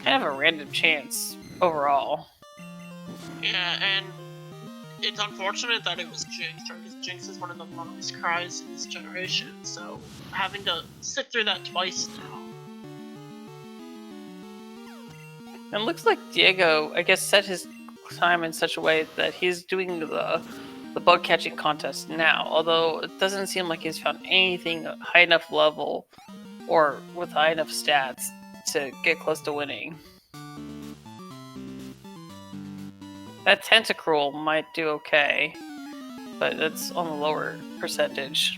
kind of a random chance overall. Yeah, and it's unfortunate that it was Jinx, right? Because Jinx is one of the longest cries in this generation, so having to sit through that twice now. And it looks like Diego, I guess, set his time in such a way that he's doing the bug catching contest now, although it doesn't seem like he's found anything high enough level or with high enough stats to get close to winning. That Tentacruel might do okay, but it's on the lower percentage.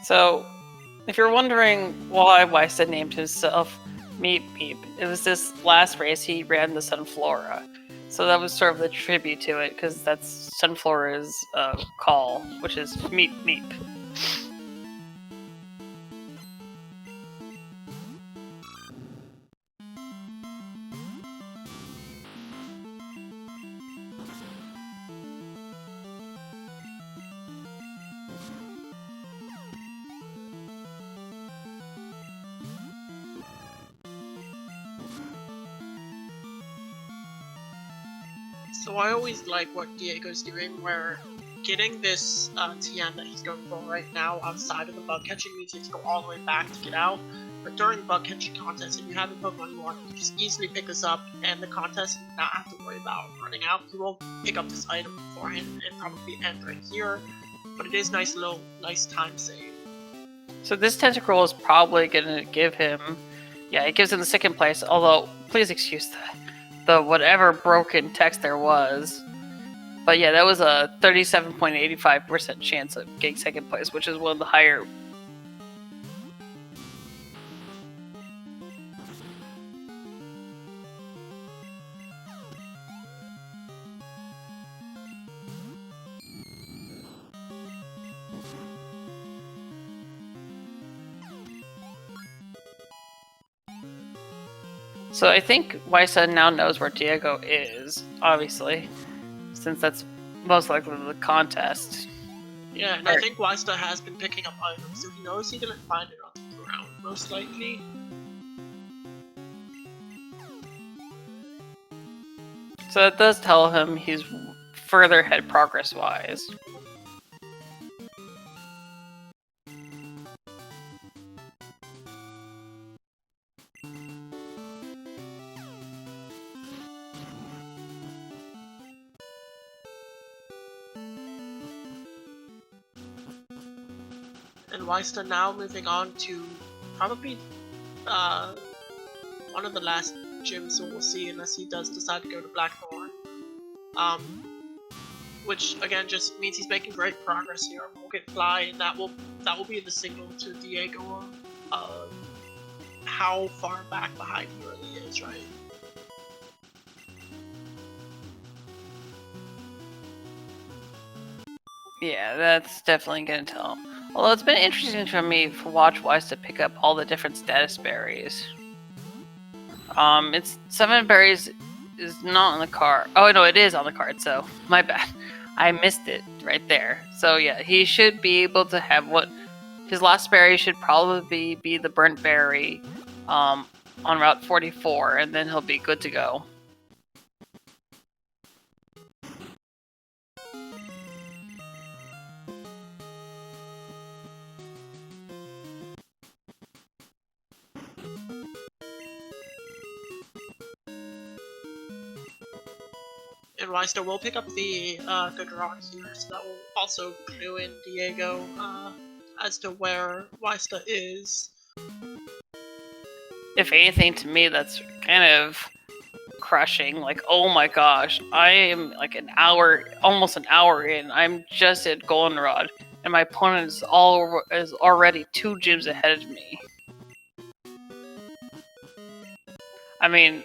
So, if you're wondering why Wysa named himself Meep Meep, it was this last race he ran the Sunflora. So that was sort of the tribute to it, because that's Sunflora's call, which is Meep Meep. So I always like what Diego's doing, where getting this TN that he's going for right now outside of the bug catching means you have to go all the way back to get out. But during the bug catching contest, if you have a Pokemon you want, you can just easily pick this up, and the contest you not have to worry about running out. You won't pick up this item beforehand and probably end right here, but it is nice time save. So this Tentacruel is probably going to give him, yeah, it gives him the second place, although, please excuse the whatever broken text there was. But yeah, that was a 37.85% chance of getting second place, which is one of the higher. So I think Wysa now knows where Diego is, obviously, since that's most likely the contest. Yeah, and I think Wysta has been picking up items, so he knows he didn't find it on the ground, most likely. So that does tell him he's further ahead progress-wise. And Wysta now moving on to probably one of the last gyms we'll see, unless he does decide to go to Blackthorn. Which again just means he's making great progress here. We'll get Fly, and that will be the signal to Diego of how far back behind he really is, right? Yeah, that's definitely going to tell him. Although it's been interesting for me to watch Wise to pick up all the different status berries. It's 7 berries is not on the card. Oh no, it is on the card, so my bad. I missed it right there. So yeah, he should be able to have what his last berry should probably be the burnt berry on Route 44, and then he'll be good to go. And Wysta will pick up the good rock here, so that will also clue in Diego as to where Wysta is. If anything, to me, that's kind of crushing. Like, oh my gosh, I am like almost an hour in. I'm just at Goldenrod, and my opponent is already 2 gyms ahead of me. I mean,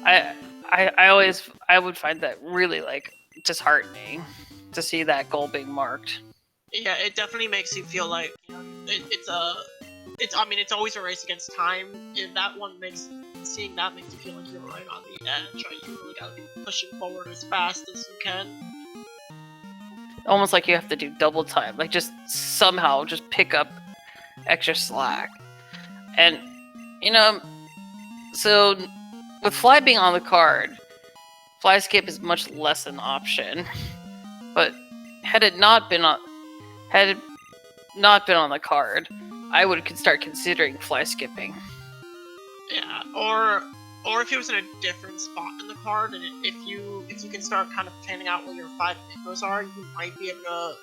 I would find that really like disheartening to see that goal being marked. Yeah, it definitely makes you feel like, you know, it's always a race against time. And seeing that makes you feel like you're right on the edge, right? You really gotta be pushing forward as fast as you can. Almost like you have to do double time, like just somehow just pick up extra slack. And you know, so with fly being on the card, fly skip is much less an option. But had it not been on the card, I would start considering fly skipping. Yeah, or if it was in a different spot in the card, and if you can start kind of planning out where your 5 bingos are, you might be able to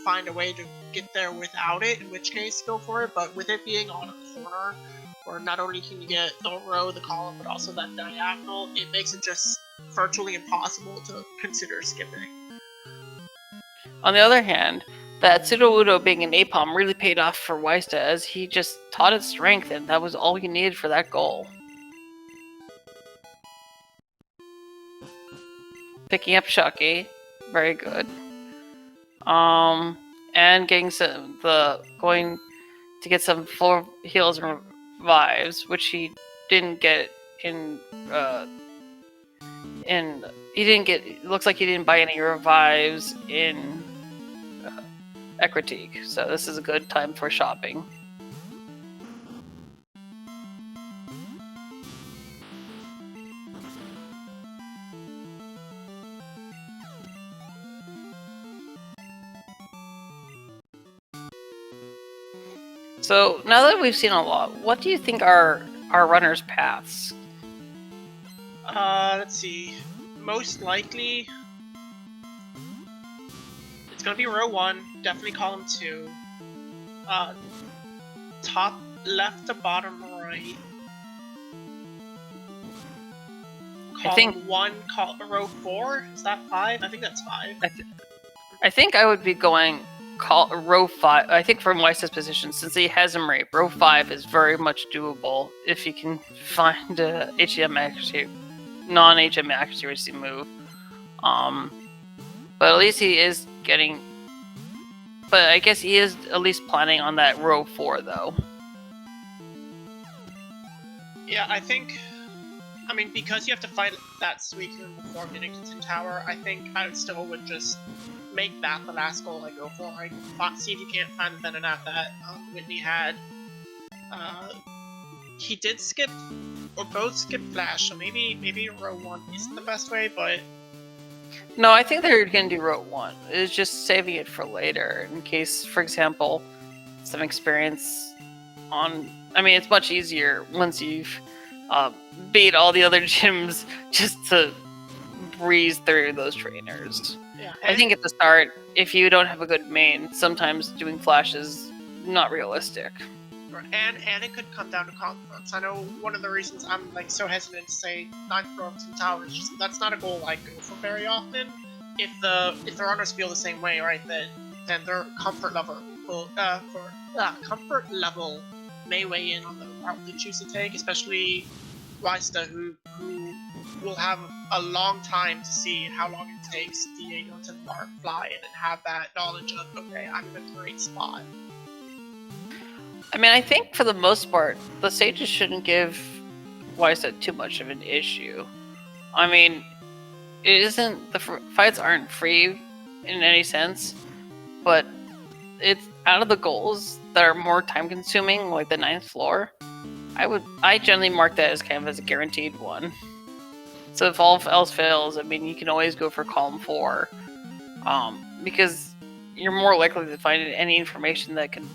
find a way to get there without it, in which case go for it. But with it being on a corner, where not only can you get the row, the column, but also that diagonal, it makes it just virtually impossible to consider skipping. On the other hand, that Sudowoodo being an Napalm really paid off for Wysta, as he just taught its strength, and that was all he needed for that goal. Picking up Shucky, very good. And getting going to get some full heals and revives, which he didn't get in. It looks like he didn't buy any revives in Ecritique, so this is a good time for shopping. So now that we've seen a lot, what do you think are our runners' paths? Let's see. Most likely, it's gonna be row 1, definitely column 2. Top left to bottom right. Column 1, row 4. Is that 5? I think that's 5. I think I would be going row 5. I think from Weiss's position, since he has him right, row 5 is very much doable if you can find a non-HM accuracy move. But at least he is getting. But I guess he is at least planning on that row 4, though. Yeah, I mean, because you have to fight that Suicune before getting to Tin Tower, I think I still would just make that the last goal I go for. See if you can't find the Venonat that Whitney had. He did skip, or both skip Flash, so maybe row 1 isn't the best way, but... No, I think they're going to do row 1. It's just saving it for later, in case, for example, some experience on... I mean, it's much easier once you've beat all the other gyms just to breeze through those trainers. Yeah, I think at the start, if you don't have a good main, sometimes doing Flash is not realistic. And it could come down to confidence. I know one of the reasons I'm like so hesitant to say 9th row of Tin Tower is just that's not a goal I go for very often. If the runners feel the same way, right, then their comfort level may weigh in on the route they choose to take, especially Wysta, who will have a long time to see how long it takes Diego to fly in and have that knowledge of, okay, I'm in a great spot. I mean, I think for the most part, the stages shouldn't give Wysta too much of an issue. I mean, the fights aren't free in any sense, but it's out of the goals that are more time consuming, like the 9th floor. I generally mark that as kind of as a guaranteed one. So if all else fails, I mean, you can always go for column 4, because you're more likely to find any information that can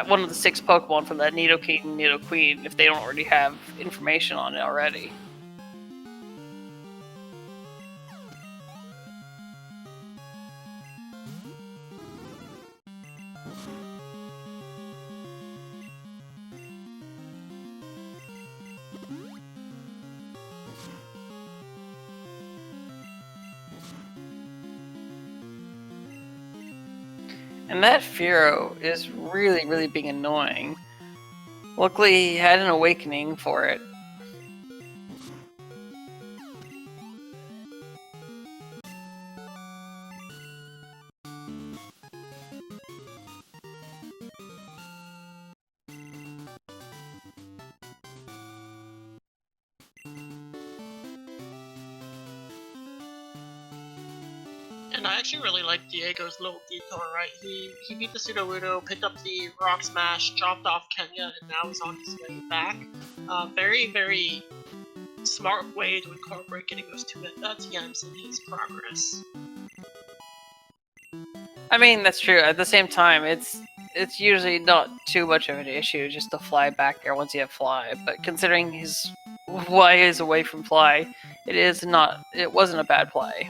one of the 6 Pokemon from that Nidoking and Nidoqueen if they don't already have information on it already. And that Fearow is really, really being annoying. Luckily, he had an awakening for it. And I actually really like Diego's little detour, right? He beat the Sudowoodo, picked up the Rock Smash, dropped off Kenya, and now he's on his way back. Very, very smart way to incorporate getting those two TMs in his progress. I mean, that's true. At the same time, it's usually not too much of an issue just to fly back there once you have Fly. But considering his Y is away from Fly, it wasn't a bad play.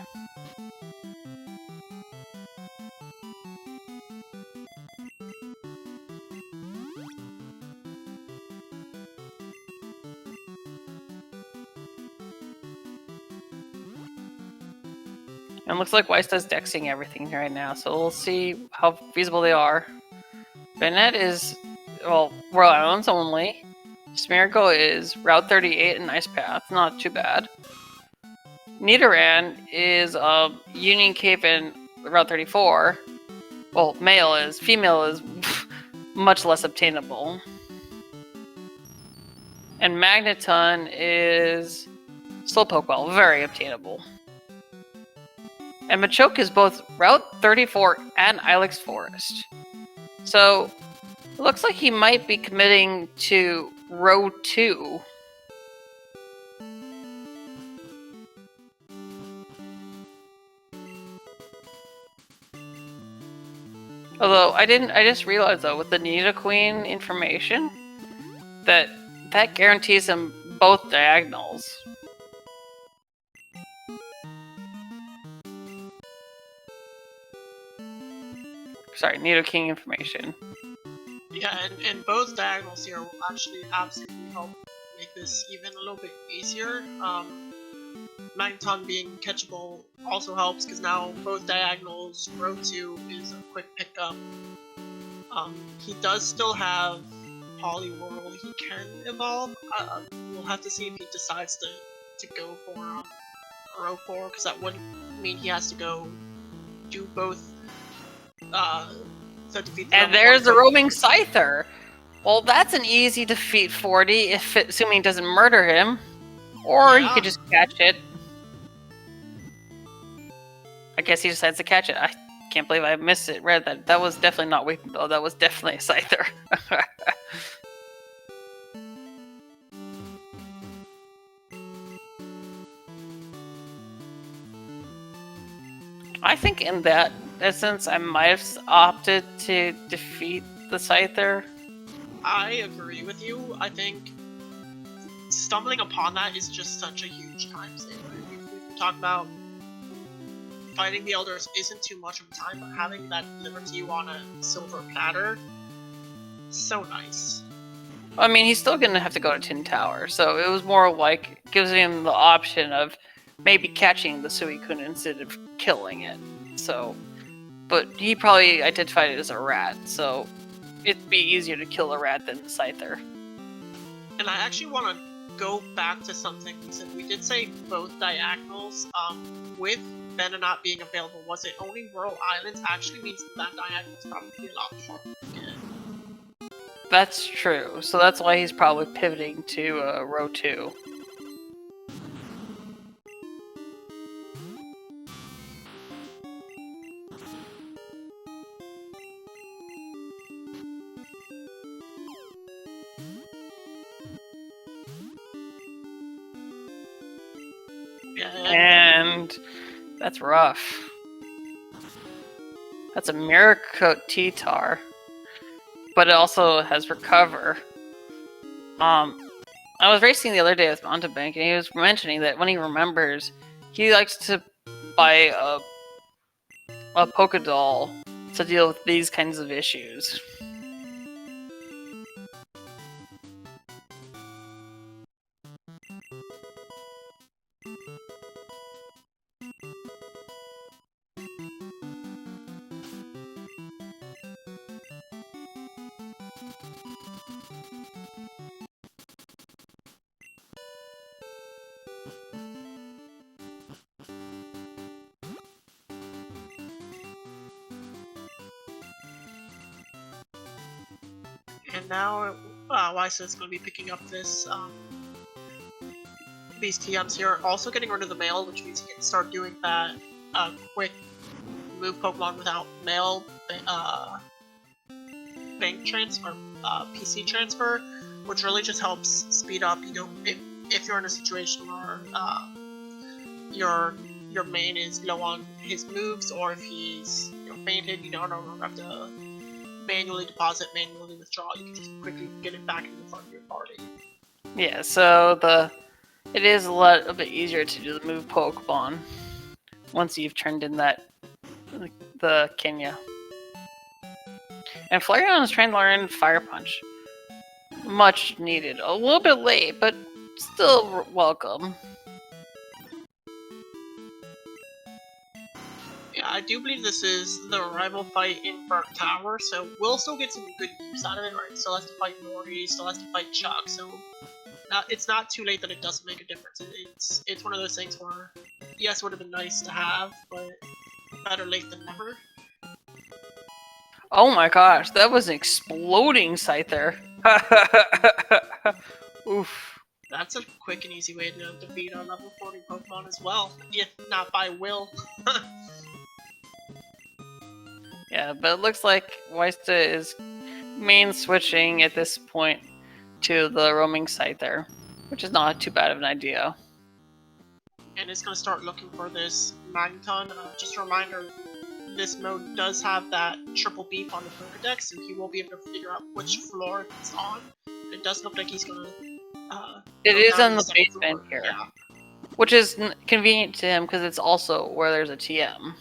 And looks like Ysta's dexing everything right now, so we'll see how feasible they are. Bennett is, well, Royal Islands only. Smeargle is Route 38 and Ice Path, not too bad. Nidoran is Union Cape and Route 34. Well, male is. Female is much less obtainable. And Magneton is Slowpoke Well, very obtainable. And Machoke is both Route 34 and Ilex Forest. So, it looks like he might be committing to Row 2. Although, I just realized though, with the Nidoqueen information, that guarantees him both diagonals. Sorry, Nidoking information. Yeah, and both diagonals here will actually absolutely help make this even a little bit easier. Magneton being catchable also helps because now both diagonals, row 2 is a quick pickup. He does still have Poliwhirl he can evolve. We'll have to see if he decides to go for row 4, because that would mean he has to go do both. And there's the roaming Scyther. Well, that's an easy defeat 40, assuming it doesn't murder him. Or you could just catch it. I guess he decides to catch it. I can't believe I missed it. Read that. That was definitely not weak, though. That was definitely a Scyther. I think in that essence, I might have opted to defeat the Scyther. I agree with you. I think stumbling upon that is just such a huge time saver. We talk about fighting the elders isn't too much of a time, but having that delivered to you on a silver platter, so nice. I mean, he's still gonna have to go to Tin Tower, so it was more like gives him the option of maybe catching the Suicune instead of killing it. So, but he probably identified it as a rat, so it'd be easier to kill a rat than the Scyther. And I actually want to go back to something we said. We did say both diagonals. With Venonat being available, was it only Royal Islands? Actually means that diagonal is probably a lot harder to get. That's true. So that's why he's probably pivoting to row 2. And that's rough. That's a Miracote T-Tar. but it also has recover. I was racing the other day with Mountebank, and he was mentioning that when he remembers, he likes to buy a Pokédoll to deal with these kinds of issues. And now, ysta is going to be picking up this, these TMs here. Also getting rid of the mail, which means he can start doing that quick move Pokemon without mail bank transfer, PC transfer, which really just helps speed up. You know, if you're in a situation where your main is low on his moves, or if he's fainted, you don't have to manually deposit, manually withdraw. You can just quickly get it back in the front of your party. Yeah, so it is a little bit easier to do the move Pokemon once you've turned in the Kenya. And Flareon is trying to learn Fire Punch. Much needed. A little bit late, but still welcome. Yeah, I do believe this is the rival fight in Burnt Tower, so we'll still get some good use out of it, right? Still has to fight Morty, still has to fight Chuck, so it's not too late that it doesn't make a difference. It's one of those things where, yes, it would have been nice to have, but better late than never. Oh my gosh, that was an exploding sight there. Oof. That's a quick and easy way to defeat a level 40 Pokemon as well, if not by will. Yeah, but it looks like ysta is main switching at this point to the roaming site there, which is not too bad of an idea. And it's going to start looking for this Magneton. Just a reminder, this mode does have that triple beep on the Pokédex, so he will be able to figure out which floor it's on. It does look like he's going to... it is on the basement floor. here, yeah. Which is convenient to him because it's also where there's a TM.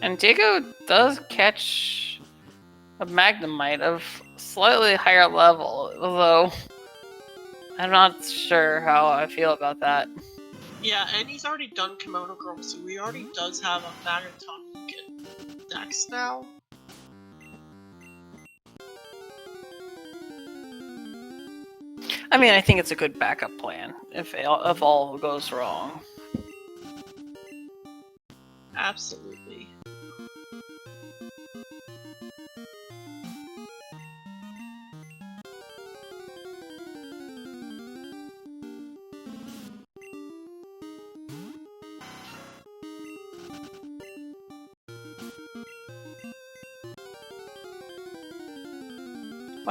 And Diego does catch a Magnemite of slightly higher level, although I'm not sure how I feel about that. Yeah, and he's already done Kimono Girl, so he already does have a Magneton he can dex now. I mean, I think it's a good backup plan if all goes wrong. Absolutely.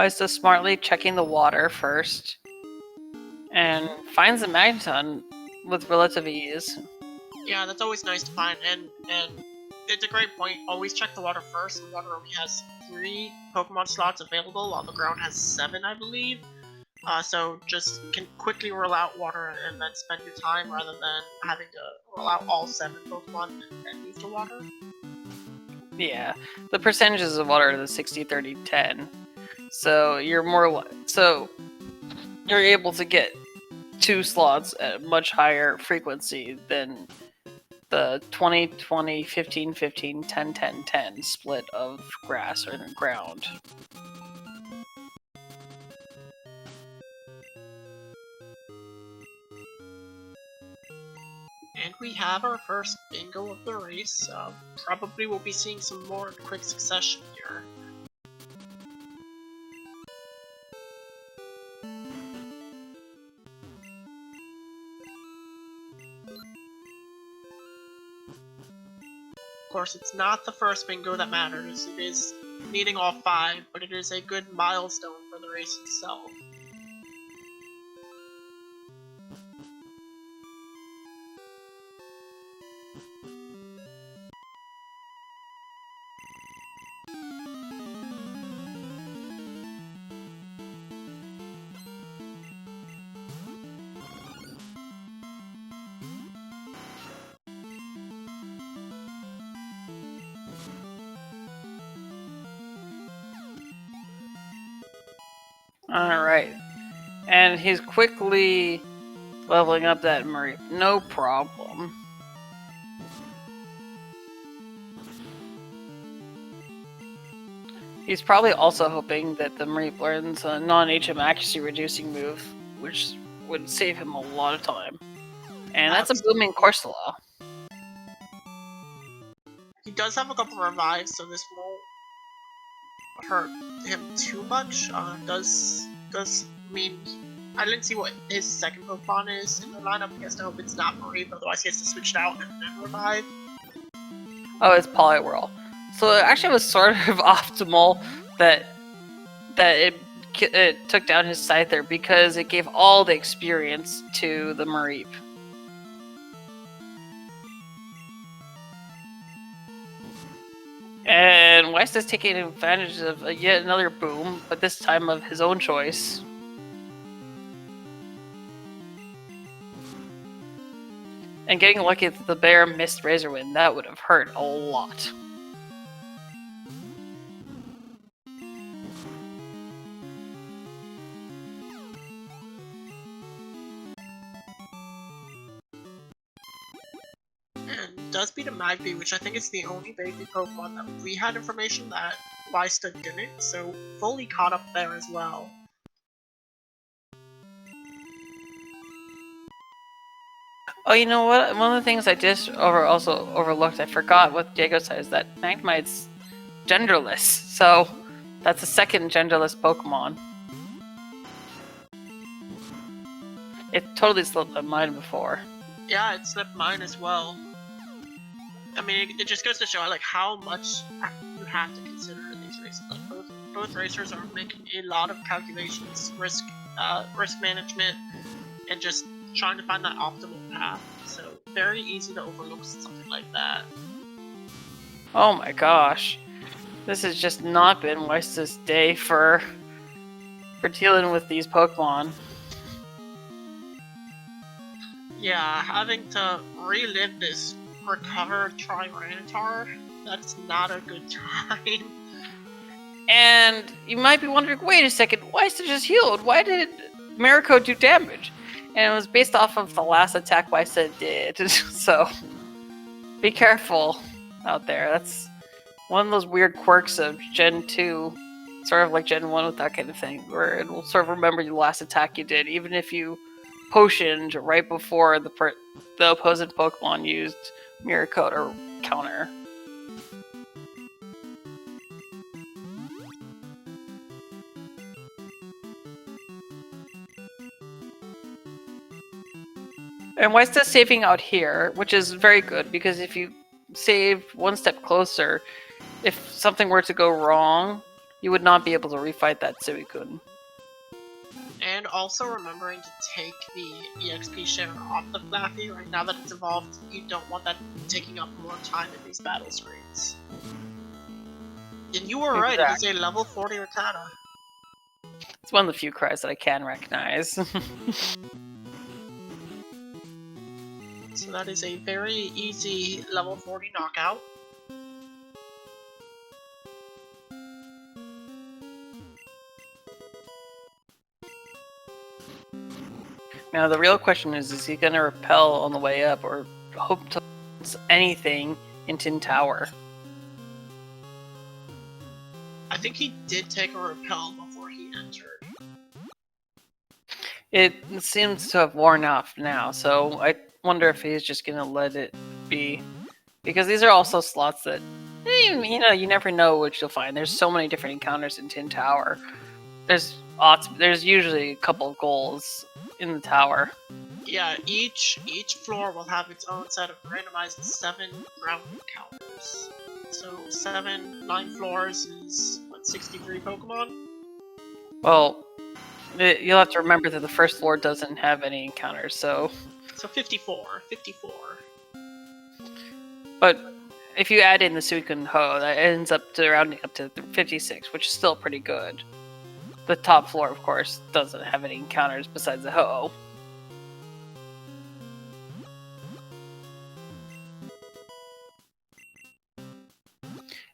ysta smartly checking the water first, and finds the Magneton with relative ease. Yeah, that's always nice to find, and it's a great point. Always check the water first. The water only has 3 Pokemon slots available, while the ground has 7, I believe. So just can quickly roll out water and then spend your time rather than having to roll out all 7 Pokemon and move to water. Yeah, the percentages of water are the 60, 30, 10. So you're you're able to get 2 slots at a much higher frequency than the 20, 20, 15, 15, 10, 10, 10 split of grass or ground. And we have our first bingo of the race. Probably we'll be seeing some more in quick succession here. Of course, it's not the first bingo that matters. It is needing all 5, but it is a good milestone for the race itself. Alright. And he's quickly leveling up that Mareep. No problem. He's probably also hoping that the Mareep learns a non-HM accuracy reducing move, which would save him a lot of time. And that's a booming Corsola. He does have a couple of revives, so this won't hurt him too much. Does mean I didn't see what his second Pokemon is in the lineup. He has to hope it's not Mareep, otherwise he has to switch it out and then revive. Oh, it's Poliwhirl. So it actually was sort of optimal that it took down his Scyther because it gave all the experience to the Mareep. And Weiss is taking advantage of yet another boom, but this time of his own choice. And getting lucky that the bear missed Razor Wind, that would have hurt a lot. And does beat a Magby, which I think is the only baby Pokemon that we had information that Wysta didn't, so fully caught up there as well. Oh, you know what? One of the things I just also overlooked, I forgot what Diego said, is that Magnemite's genderless. So that's the second genderless Pokemon. It totally slipped my mind before. Yeah, it slipped mine as well. I mean, it just goes to show like how much you have to consider in these races. Like both racers are making a lot of calculations, risk management, and just trying to find that optimal path. So very easy to overlook something like that. Oh my gosh, this has just not been Weiss' day for dealing with these Pokemon. Yeah, having to relive this recovered Tyranitar, that's not a good time. And you might be wondering, wait a second, Weiss just healed. Why did Mariko do damage? And it was based off of the last attack Weiss did. So be careful out there. That's one of those weird quirks of Gen 2, sort of like Gen 1 with that kind of thing, where it will sort of remember the last attack you did, even if you potioned right before the opposing Pokemon used Mirror Coat or counter. And Weiss is saving out here, which is very good, because if you save one step closer, if something were to go wrong, you would not be able to refight that Suicune. And also remembering to take the EXP share off the Flaffy. Right now that it's evolved, you don't want that taking up more time in these battle screens. And you were right, it is a level 40 Rattata. It's one of the few cries that I can recognize. So that is a very easy level 40 knockout. Now the real question is he going to repel on the way up or hope to anything in Tin Tower? I think he did take a repel before he entered. It seems to have worn off now, so I wonder if he's just going to let it be. Because these are also slots that, you never know what you'll find. There's so many different encounters in Tin Tower. There's usually a couple of goals in the tower. Yeah, each floor will have its own set of randomized 7 ground encounters. So 9 floors is, what, 63 Pokemon? Well, you'll have to remember that the first floor doesn't have any encounters, so... So 54. But if you add in the Suicune Ho, that ends up to rounding up to 56, which is still pretty good. The top floor, of course, doesn't have any encounters besides the Ho.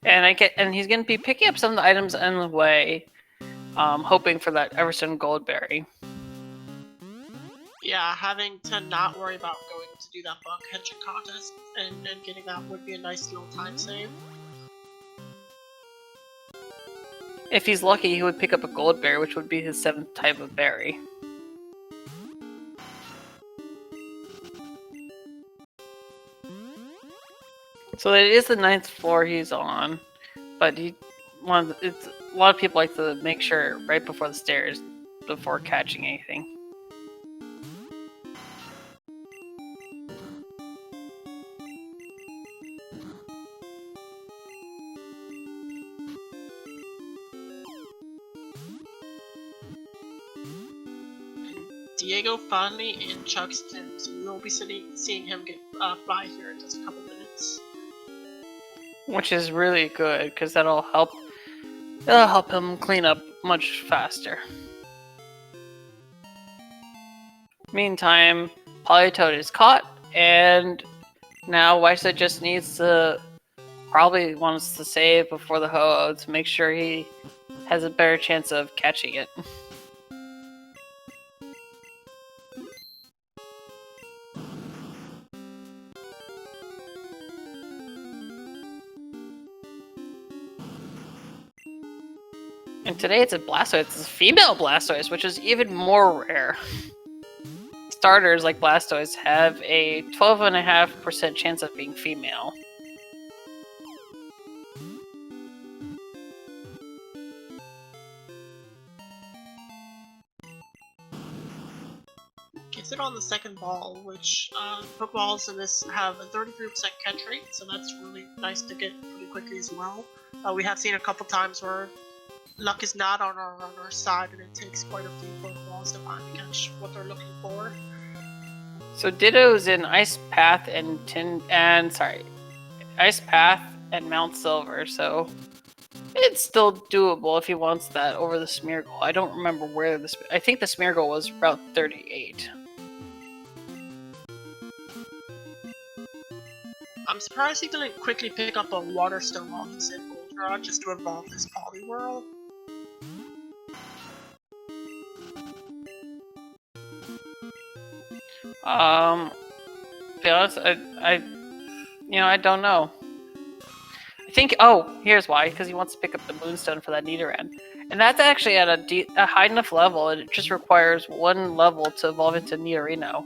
And he's going to be picking up some of the items on the way. hoping for that Everstone Goldberry. Yeah, having to not worry about going to do that bug catching contest and getting that would be a nice little time save. If he's lucky, he would pick up a Goldberry, which would be his 7th type of berry. So it is the 9th floor he's on, but a lot of people like to make sure right before the stairs before catching anything. Diego finally in Chuckston, so we will be seeing him get fly here in just a couple minutes. Which is really good, because that'll help him clean up much faster. Meantime, Politoad is caught, and now ysta just needs to probably wants to save before the Ho-Oh to make sure he has a better chance of catching it. And today it's a Blastoise. It's a female Blastoise, which is even more rare. Starters like Blastoise have a 12.5% chance of being female. Gets it on the second ball, which Pokeballs in this have a 33% catch rate, so that's really nice to get pretty quickly as well. We have seen a couple times where luck is not on our side, and it takes quite a few Pokeballs to finally catch what they're looking for. So Ditto's in Ice Path and Ice Path and Mount Silver, so it's still doable if he wants that over the Smeargle. I don't remember where I think the Smeargle was Route 38. I'm surprised he didn't quickly pick up a Water Stone while he's in Goldenrod just to evolve his Poliwhirl. To be honest, I don't know. I think, here's why, because he wants to pick up the Moonstone for that Nidoran. And that's actually at a high enough level, and it just requires one level to evolve into Nidorino.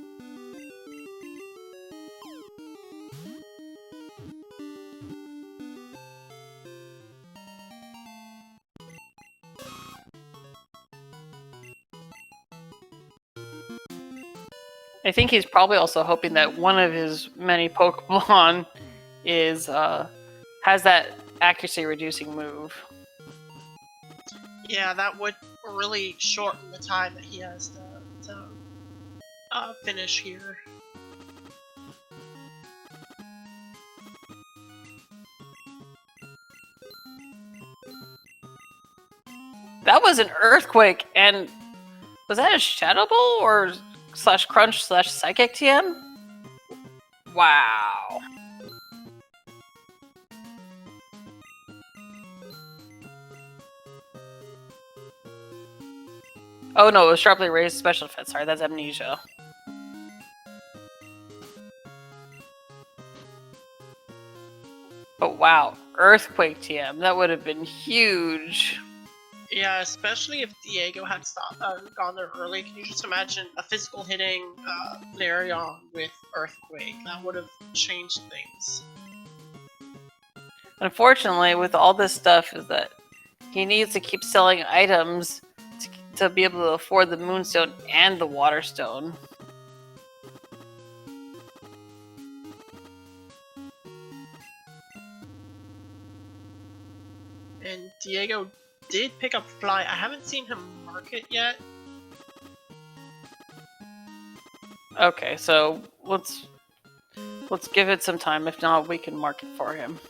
I think he's probably also hoping that one of his many Pokemon has that accuracy reducing move. Yeah, that would really shorten the time that he has to finish here. That was an Earthquake, and was that a Shadow Ball or /Crunch/Psychic TM? Wow. Oh no, it was Sharply Raised Special Defense. Sorry, that's Amnesia. But wow, Earthquake TM. That would have been huge. Yeah, especially if Diego had gone there early. Can you just imagine a physical hitting Flareon with Earthquake? That would have changed things. Unfortunately, with all this stuff, is that he needs to keep selling items to be able to afford the Moonstone and the Water Stone. And Diego did pick up Fly. I haven't seen him mark it yet. Okay, so let's give it some time. If not, we can mark it for him.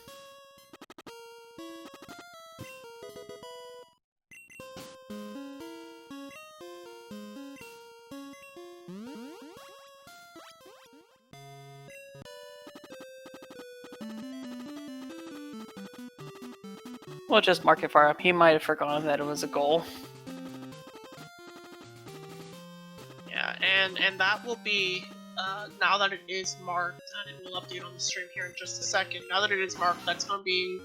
We'll just mark it for him. He might have forgotten that it was a goal. again, and that will be, now that it is marked, and it will update on the stream here in just a second. Now that it is marked, that's going to be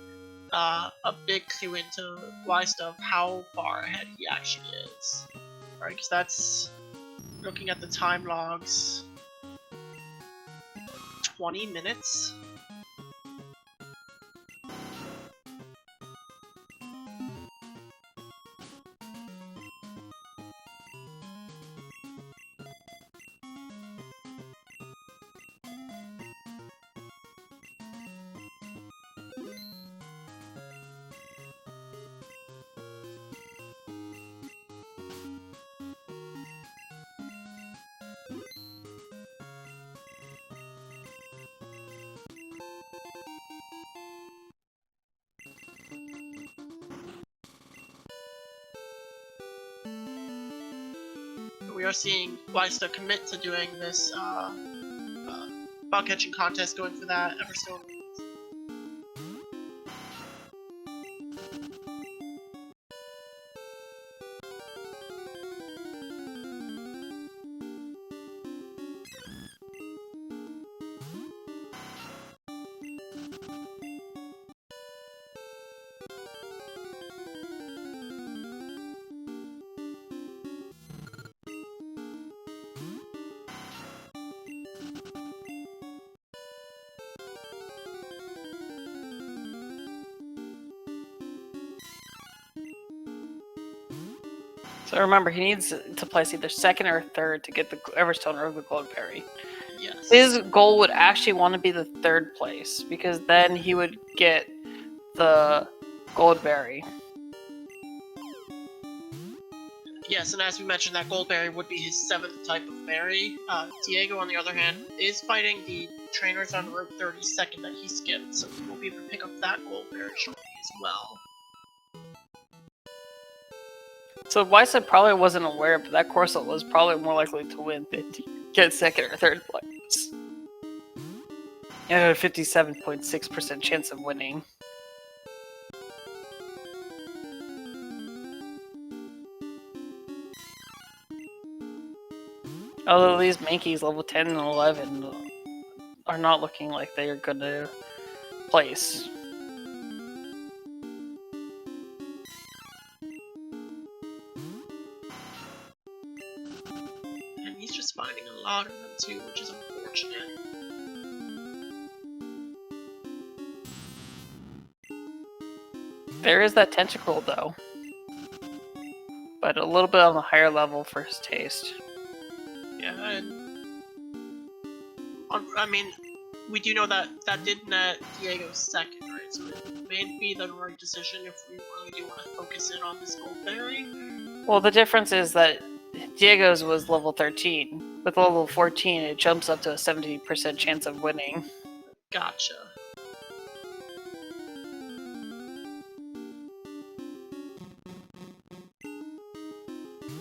a big clue into ysta of how far ahead he actually is. Right, because that's, looking at the time logs, 20 minutes? We are seeing ysta commit to doing this bug catching contest, going for that Everstone. So remember, he needs to place either second or third to get the Everstone or the Goldberry. Yes. His goal would actually want to be the third place, because then he would get the Goldberry. Yes, and as we mentioned, that Goldberry would be his 7th type of berry. Diego, on the other hand, is fighting the trainers on Route 32nd that he skipped, so he will be able to pick up that Goldberry shortly as well. So ysta probably wasn't aware, but that Corso was probably more likely to win than to get second or third place. It had a 57.6% chance of winning. Although these Mankeys level 10 and 11 are not looking like they are going to place. And he's just finding a lot of them too, which is unfortunate. There is that tentacle though, but a little bit on the higher level for his taste. Yeah, and I mean, we do know that that did net Diego second, right? So it may be the right decision if we really do want to focus in on this Goldberry. Well, the difference is that Diego's was level 13. With level 14, it jumps up to a 70% chance of winning. Gotcha.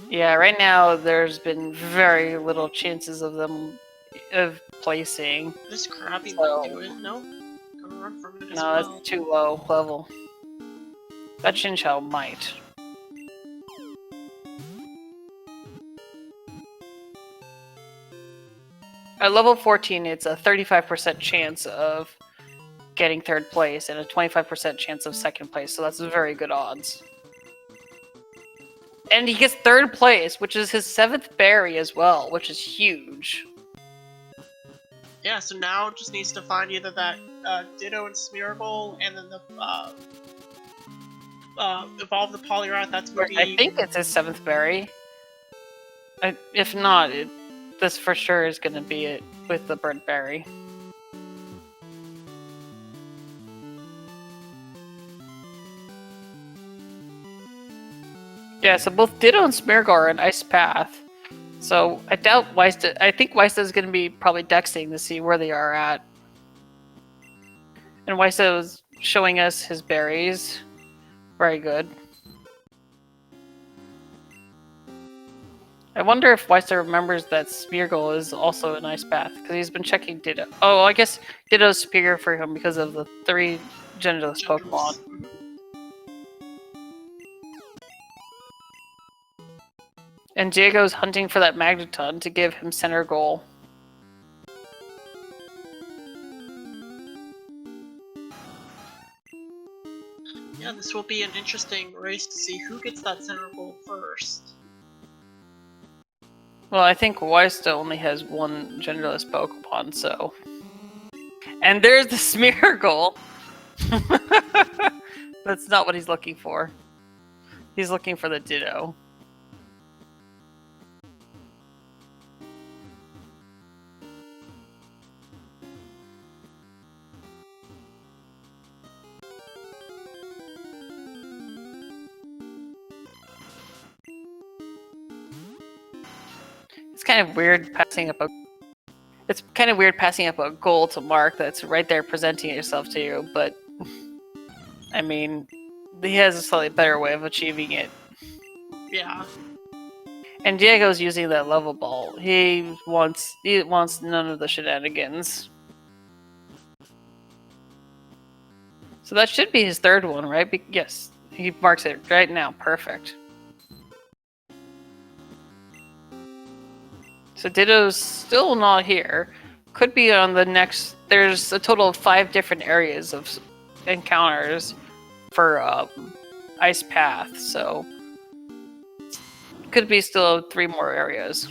Yeah, right now there's been very little chances of them of placing. This Krabby So- might do it. Nope. Gonna run from it as No, well. that's too low level. That Chinchou might. At level 14, it's a 35% chance of getting third place and a 25% chance of second place, so that's very good odds. And he gets third place, which is his 7th berry as well, which is huge. Yeah, so now just needs to find either that Ditto and Smeargle, and then the Evolve the Poliwrath. That's gonna be. I think it's his 7th berry. If not, this for sure is going to be it with the bird berry. Yeah, so both Ditto and Smeargle are an ice path. So I doubt ysta. I think ysta is going to be probably dexing to see where they are at. And ysta was showing us his berries. Very good. I wonder if ysta remembers that Smeargle is also an ice path, because he's been checking Ditto. Oh, I guess Ditto's superior for him because of the 3 genderless Pokemon. And Diego's hunting for that magneton to give him center goal. Yeah, this will be an interesting race to see who gets that center goal first. Well, I think ysta only has one genderless Pokemon, so... And there's the smear goal! That's not what he's looking for. He's looking for the Ditto. It's kind of weird passing up a... It's kind of weird passing up a goal to Mark that's right there presenting itself to you, but... I mean, he has a slightly better way of achieving it. Yeah. And Diego's using that level ball. He wants none of the shenanigans. So that should be his third one, right? Yes, he marks it right now. Perfect. So Ditto's still not here. Could be on the next... There's a total of 5 different areas of encounters for Ice Path, so... Could be still 3 more areas.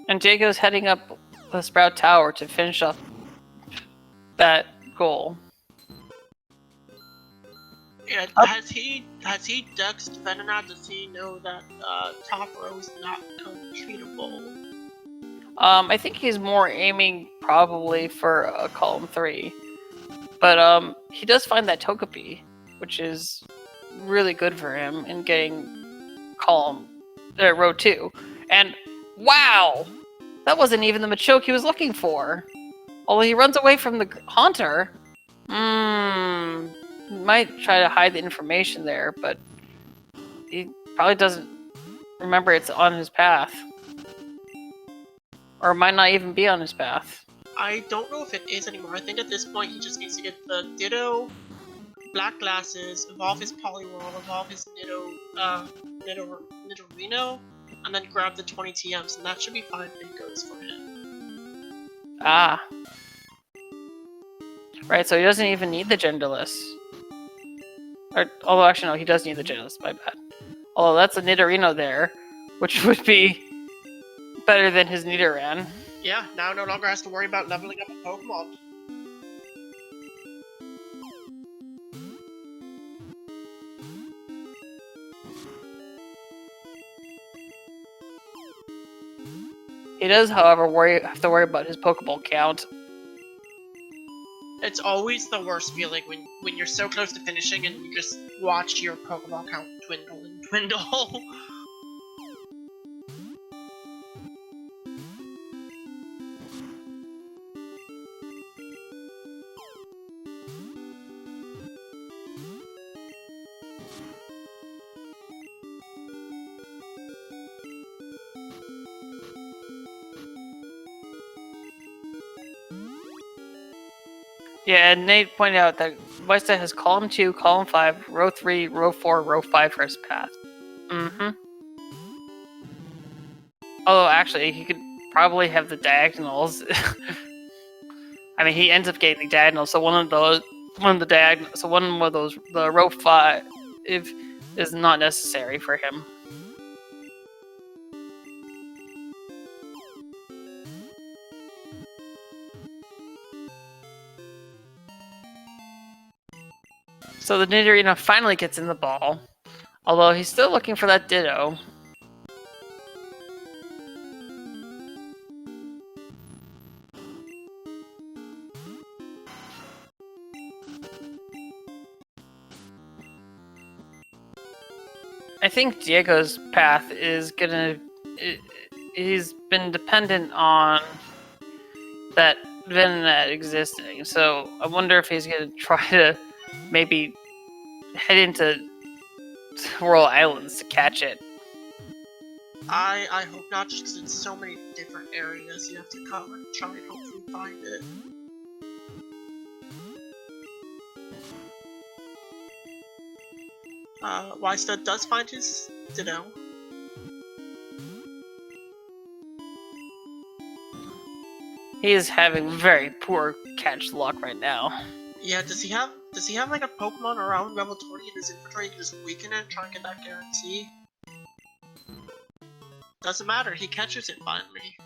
And Diego's heading up the Sprout Tower to finish up that goal. Yeah, has he duxed Venonat? Does he know that top row is not completable? I think he's more aiming probably for column 3. But he does find that Togepi, which is really good for him in getting row 2. And wow! That wasn't even the Machoke he was looking for. Although he runs away from the Haunter. Might try to hide the information there, but he probably doesn't remember it's on his path. Or it might not even be on his path. I don't know if it is anymore. I think at this point he just needs to get the Ditto, Black Glasses, evolve his Poliwhirl, evolve his Nidorino, and then grab the 20 TMs, and that should be 5 Bingos for him. Ah. Right, so he doesn't even need the Genderless. Although, actually, no, he does need the Genderless, my bad. Although that's a Nidorino there, which would be better than his Nidoran. Yeah, now no longer has to worry about leveling up a Pokemon. He does, however, have to worry about his Pokeball count. It's always the worst feeling when you're so close to finishing and you just watch your Pokeball count dwindle and dwindle. Yeah, and Nate pointed out that ysta has column 2, column 5, row 3, row 4, row 5 for his path. Although, actually, he could probably have the diagonals. I mean, he ends up getting the diagonals, so one of the row 5 is not necessary for him. So the Nidorino finally gets in the ball, although he's still looking for that Ditto. I think Diego's path is gonna... He's been dependent on that Venonat existing, so I wonder if he's gonna try to maybe head into Royal Islands to catch it. I hope not, just 'cause it's so many different areas you have to cover and try and hopefully find it. Ysta does find his Ditto. He is having very poor catch luck right now. Yeah, does he have like a Pokemon around level 20 in his inventory? He can just weaken it and try and get that guarantee. Doesn't matter, he catches it finally.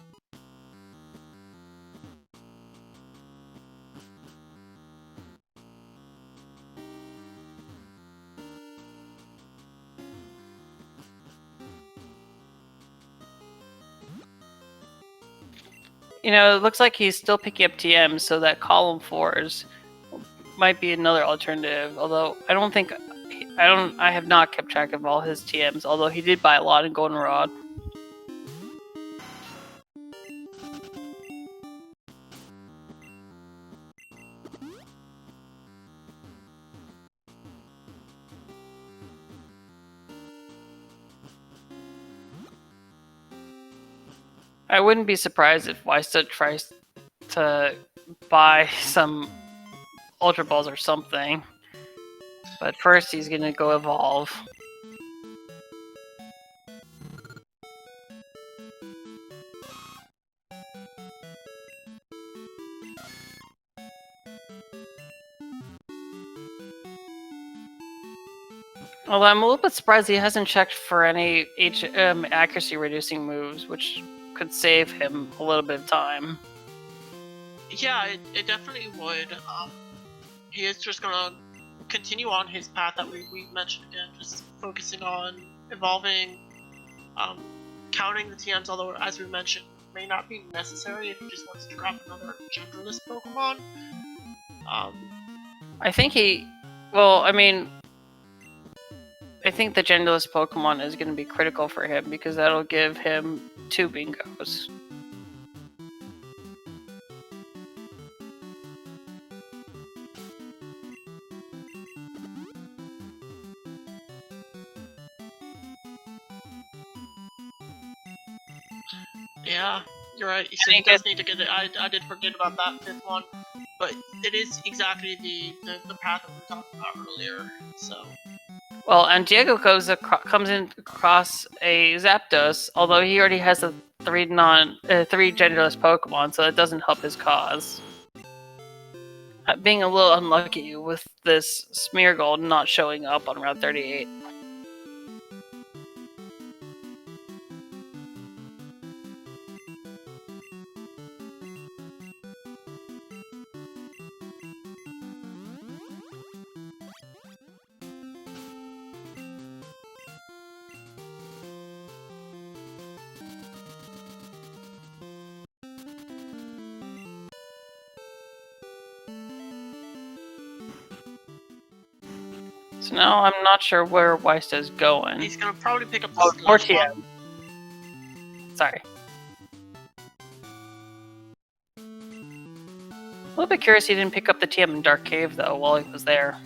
You know, it looks like he's still picking up TMs, so that column 4s might be another alternative. Although I have not kept track of all his TMs. Although he did buy a lot in Goldenrod. I wouldn't be surprised if Ysta tries to buy some Ultra Balls or something. But first he's gonna go evolve. Although I'm a little bit surprised he hasn't checked for any accuracy reducing moves, which could save him a little bit of time. Yeah, it definitely would. He is just gonna continue on his path that we mentioned again, just focusing on evolving, counting the TMs, although as we mentioned, may not be necessary if he just wants to grab another genderless Pokemon. I think I think the genderless Pokemon is going to be critical for him because that'll give him 2 bingos. Yeah, you're right. So he does need to get it. I did forget about that 5th one, but it is exactly the path that we were talking about earlier. So. Well, and Diego comes in across a Zapdos, although he already has a 3 genderless Pokemon, so that doesn't help his cause. Being a little unlucky with this Smeargle not showing up on Route 38. So now I'm not sure where Ysta's going. He's gonna probably pick up the more TM. Sorry. A little bit curious he didn't pick up the TM in Dark Cave though while he was there.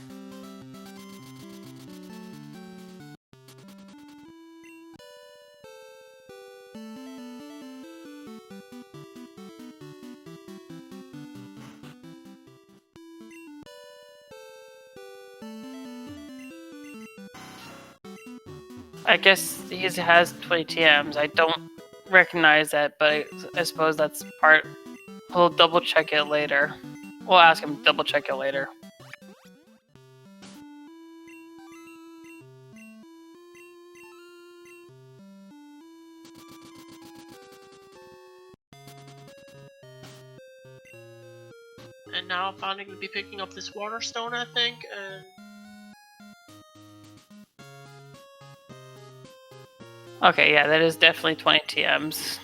I guess he has 20 TMs. I don't recognize that, but I suppose that's part. We'll double check it later. We'll ask him to double check it later. And now I'm finally going to be picking up this water stone, I think, and... Okay, yeah, that is definitely 20 TMs.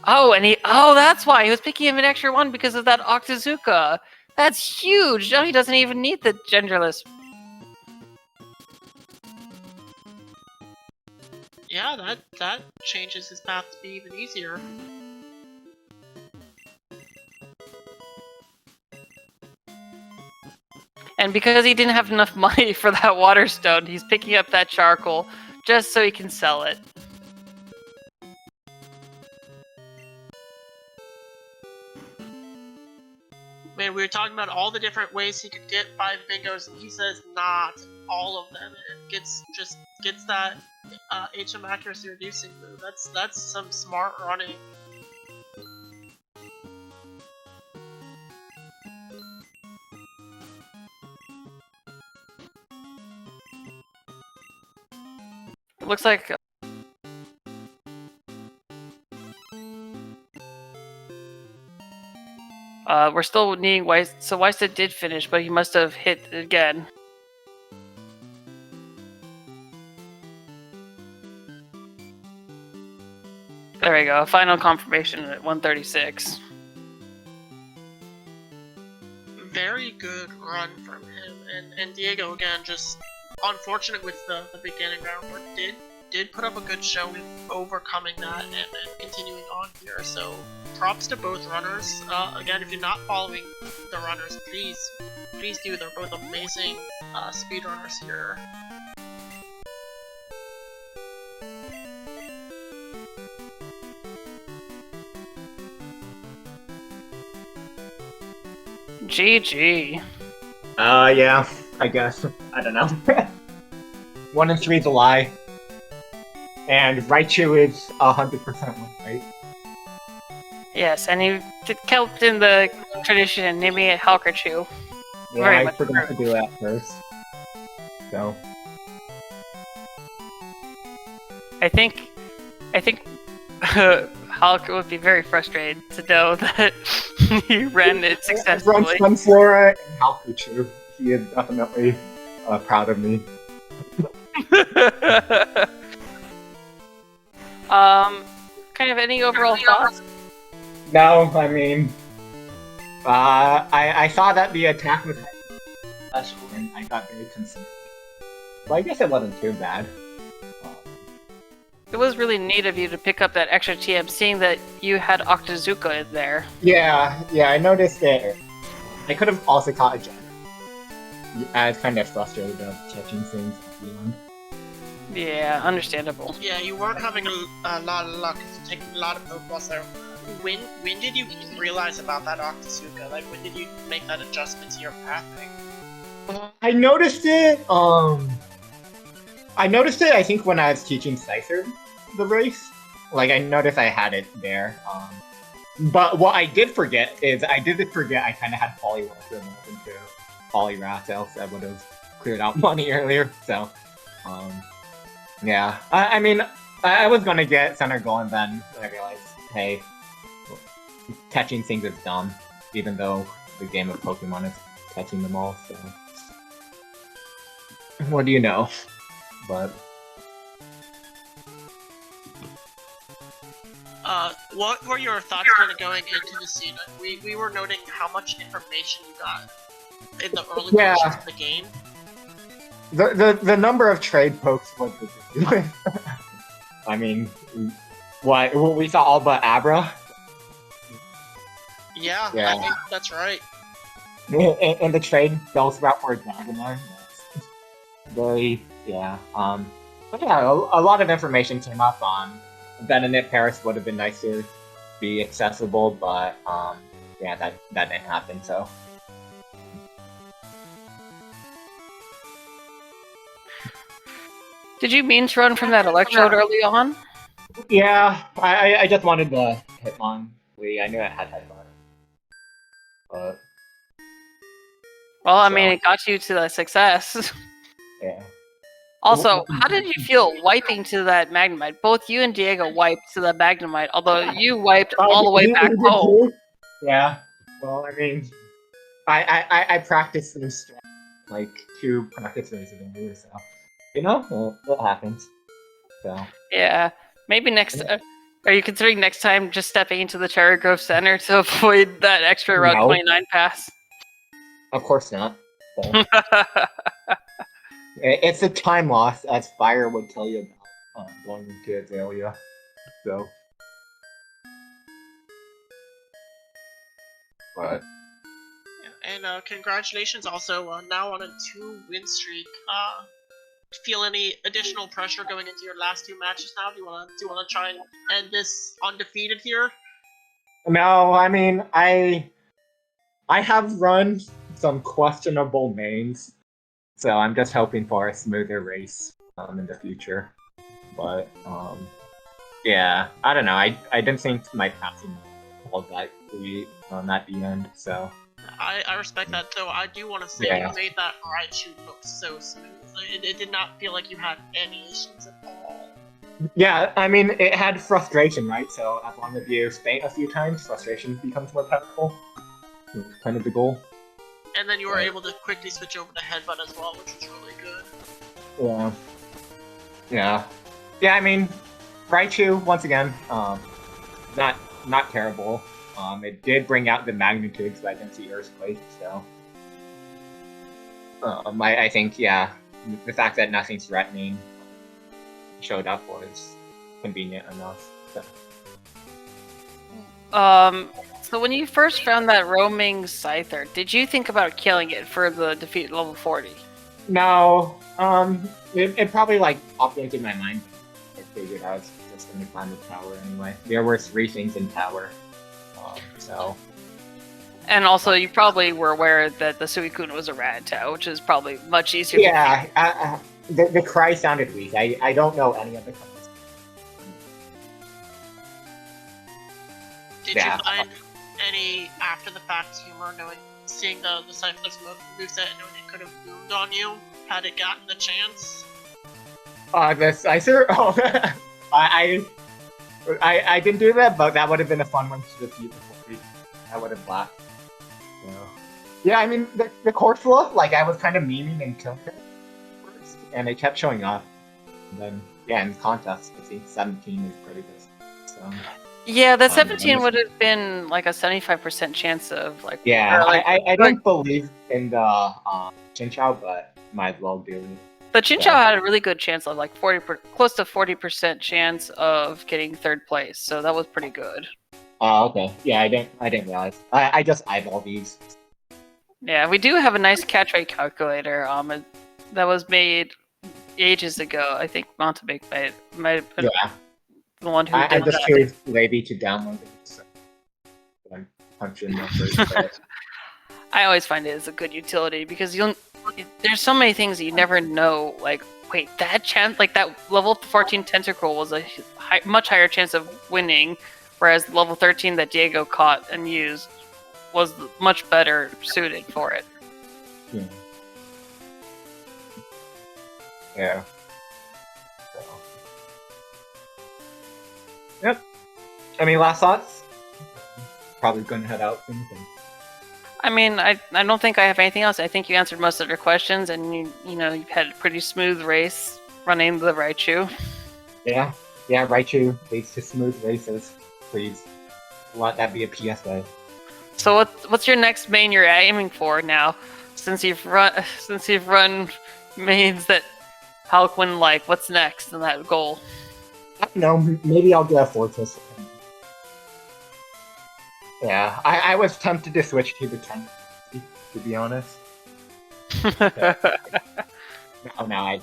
Oh, and that's why! He was picking him an extra one because of that Octazooka! That's huge! Now he doesn't even need the genderless. Yeah, that changes his path to be even easier. And because he didn't have enough money for that water stone, he's picking up that charcoal just so he can sell it. Man, we were talking about all the different ways he could get 5 bingos, and he says not all of them, and gets that HM accuracy reducing move. That's some smart running. It looks like we're still needing Weiss. So Weissa did finish, but he must have hit it again. There we go. Final confirmation at 136. Very good run from him, and Diego again just unfortunate with the beginning round, but did put up a good showing overcoming that and continuing on here. So props to both runners. Again, if you're not following the runners, please do. They're both amazing speedrunners here. GG. Yeah, I guess. I don't know. 1 and 3 is a lie. And Raichu is 100% win, right? Yes, and he kept in the tradition and naming it Halkerchu. Yeah, Very I much forgot to do that first. So. I think Hulk would be very frustrated to know that he ran it successfully. Run Sunflora and Halkuchu. He is definitely proud of me. Kind of any overall thoughts? No, I mean, I saw that the attack was special, and I got very concerned. Well, I guess it wasn't too bad. It was really neat of you to pick up that extra TM, seeing that you had Octazooka in there. Yeah, I noticed it. I could have also caught a gem. I was kind of frustrated of catching things at the end. Yeah, understandable. Yeah, you weren't having a lot of luck taking a lot of Pokeballs there. When did you realize about that Octazooka? Like, when did you make that adjustment to your pathing? I noticed it, I think when I was teaching Scyther the race. Like, I noticed I had it there. But what I did forget is I kind of had Poliwrath evolved into Poliwrath, else I would have cleared out money earlier, so, yeah. I mean, I was gonna get Center Goal, and then I realized, hey, catching things is dumb, even though the game of Pokemon is catching them all, so... What do you know? But... what were your thoughts kind of going into the scene? We were noting how much information you got in the early portions of the game. The number of trade pokes was ridiculous. I mean, we saw all but Abra. Yeah, Yeah. I think that's right. And the trade Bellsprout for a Dragonite. Yeah. But yeah, a lot of information came up on Venonat Paris would have been nice to be accessible, but yeah, that didn't happen. So. Did you mean to run from that Electrode early on? Yeah, I just wanted the Hitmon. I knew it had Hitmon. But... Well, I mean, it got you to the success. Yeah. Also, how did you feel wiping to that Magnemite? Both you and Diego wiped to the Magnemite, although you wiped all the way back home. Yeah. Well, I mean, I practiced this like 2 practice races in here, so you know, it happens. So. Yeah, maybe next. Are you considering next time just stepping into the Cherry Grove Center to avoid that extra Route 29 pass? Of course not. So. It's a time loss, as Fire would tell you about going into Azalea. So. But. And congratulations also, now on a 2-win streak. Feel any additional pressure going into your last 2 matches now? Do you wanna try and end this undefeated here? No, I mean I have run some questionable mains, so I'm just hoping for a smoother race in the future. But yeah, I don't know. I didn't think my passing all that great at the end, so. I respect that, though. I do want to say Yeah. you made that Raichu look so smooth. It did not feel like you had any issues at all. Yeah, I mean, it had frustration, right? So as long as you faint a few times, frustration becomes more powerful. That's kind of the goal. And then you were Right. able to quickly switch over to Headbutt as well, which was really good. Yeah. Yeah, I mean, Raichu, once again, not terrible. It did bring out the magnitudes, but I didn't see Earthquake, so. I think, yeah, the fact that nothing threatening showed up was convenient enough. So. So when you first found that roaming Scyther, did you think about killing it for the defeat at level 40? No, it probably like popped into my mind. I figured I was just gonna climb the tower anyway. There were 3 things in tower, so. And also, you probably were aware that the Suicune was a Rattata, which is probably much easier to Yeah, the cry sounded weak. I don't know any of the colors. Did Yeah. you find any after-the-fact humor seeing the Cypher's moveset and knowing it could have boomed on you had it gotten the chance? The Scyther? Oh, I didn't do that, but that would have been a fun one to defeat before I would have laughed. Yeah, I mean, the Corsola, like, I was kind of memeing and killing it first, and it kept showing up. And then, yeah, in contest, I see 17 is pretty good. So, Yeah, the 17 would have been like a 75% chance of like. yeah, or, like, I didn't believe in the Chinchou, but might as well do it. But Chinchou had a really good chance of like close to 40% chance of getting 3rd place, so that was pretty good. Oh, okay. Yeah, I didn't realize. I just eyeball these. Yeah, we do have a nice catch rate calculator. That was made ages ago. I think Montebank might have put the one who did I'm just that. too lazy to download it. So I'm punching the first bit. I always find it as a good utility because there's so many things that you never know. Like, wait, that chance, like that level 14 Tentacle was a much higher chance of winning, whereas the level 13 that Diego caught and used was much better suited for it. Yeah. Yeah. So. Yep. Any last thoughts? Probably gonna head out soon. I mean, I don't think I have anything else. I think you answered most of your questions, and you had a pretty smooth race running the Raichu. Yeah, Raichu leads to smooth races. Please, let that be a PSA. So what's your next main you're aiming for now? Since you've run mains that Halquin like, what's next in that goal? I don't know, maybe I'll get a Fortress. Yeah, I was tempted to switch to the 10, to be honest. No,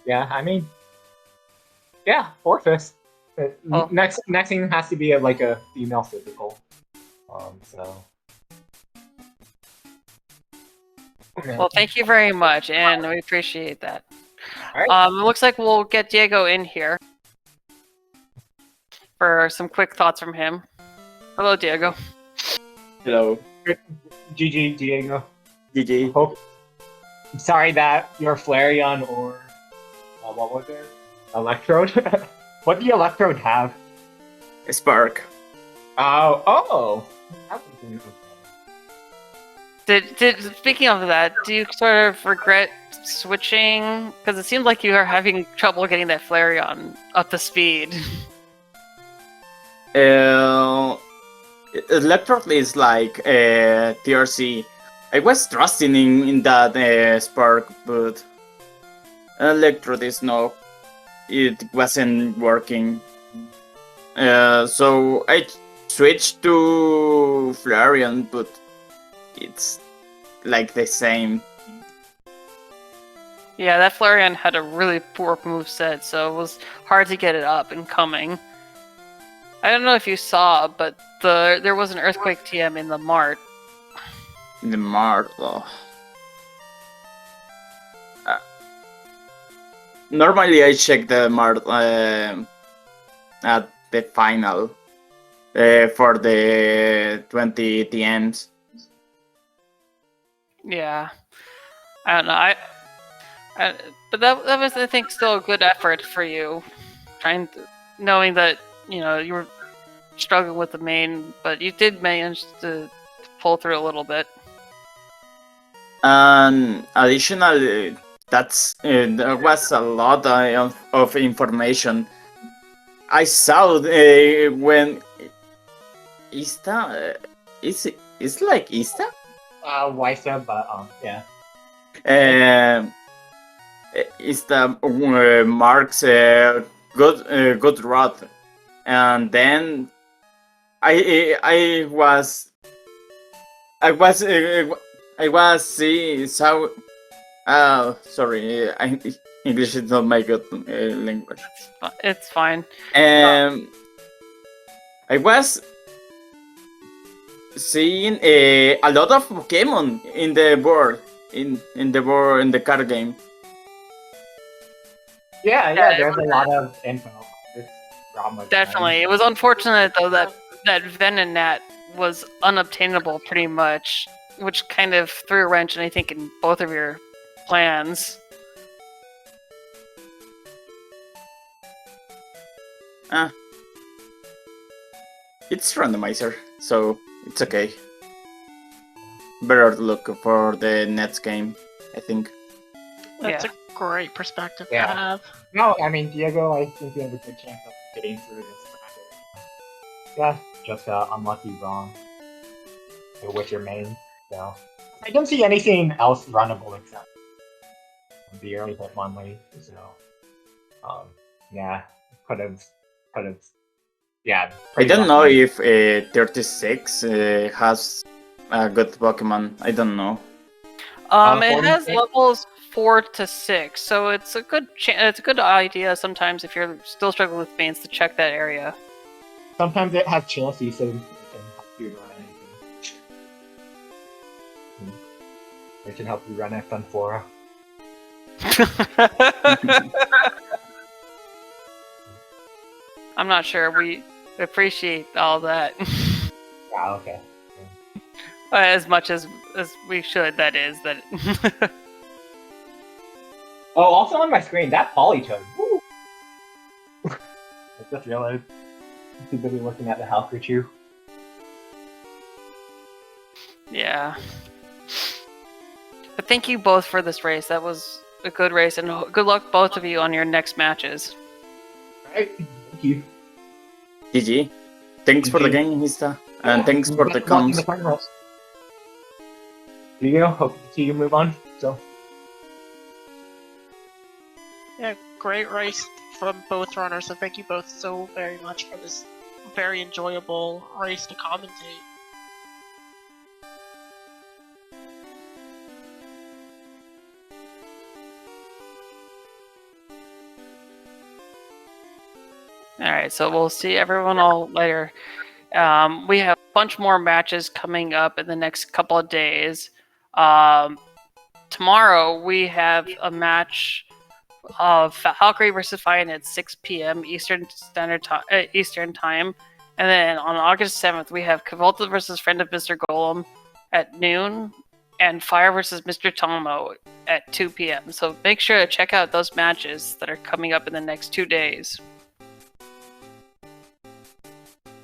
yeah, I mean, yeah, Fortress. Next thing has to be a female physical. So. Well, thank you very much, and we appreciate that. All right. It looks like we'll get Diego in here for some quick thoughts from him. Hello, Diego. Hello. GG, Diego. GG. Sorry that your Flareon or what was it? Electrode. What do the Electrode have? A Spark. Oh. Speaking of that, do you sort of regret switching? Because it seems like you are having trouble getting that Flareon up to speed. Electrode is like TRC. I was trusting in that Spark, but Electrode is no. It wasn't working. So I switched to Flareon, but it's like the same. Yeah, that Flareon had a really poor moveset, so it was hard to get it up and coming. I don't know if you saw, but there was an Earthquake TM in the Mart. In the Mart, though. Normally I check the Mart at the final for the 20 TMs. Yeah. I don't know, but that was, I think, still a good effort for you. Knowing that, you know, you were struggling with the main, but you did manage to pull through a little bit. And additionally, there was a lot of information. I saw when Ista it's like Ista. Ysta, but yeah. Ista marks good rod, and then I was see so. Sorry, English is not my good language. It's fine. I was seeing a lot of Pokemon in the board, in the card game. Yeah, Yeah, there's a lot of info. This ROM was Definitely. It was unfortunate, though, that Venonat was unobtainable pretty much, which kind of threw a wrench, I think, in both of your plans. It's randomizer, so it's okay. Better look for the Nets game, I think. That's Yeah. a great perspective Yeah. to have. No, I mean, Diego, I think you have a good chance of getting through this bracket. Yeah, just unlucky wrong with your main. So I don't see anything else runnable except the early Hitmonlee. So yeah, could have, yeah. I pretty don't know lucky. if 36 has a good Pokemon. I don't know. It has 46? levels 4 to 6, so it's a good it's a good idea sometimes if you're still struggling with mains to check that area. Sometimes it has Chelsea, so it can help you run anything. It can help you run F4. I'm not sure we appreciate all that Yeah, okay. as much as we should. That is that. Oh, also on my screen, that Polytoad. Woo! I just realized I'm too busy looking at the Halcrechu. Yeah. But thank you both for this race. That was a good race, and good luck both of you on your next matches. Alright, thank you. GG. Thanks for the GG. game, Hista. And thanks for the Best of luck in comms. the finals. Diego, hope to see you move on. So, Yeah, great race from both runners, and thank you both so very much for this very enjoyable race to commentate. Alright, so we'll see everyone all later. We have a bunch more matches coming up in the next couple of days. Tomorrow we have a match of Valkyrie versus Fine at 6 p.m. Eastern Time. And then on August 7th, we have Kavolta versus Friend of Mr. Golem at noon, and Fire versus Mr. Tomo at 2 p.m. So make sure to check out those matches that are coming up in the next 2 days.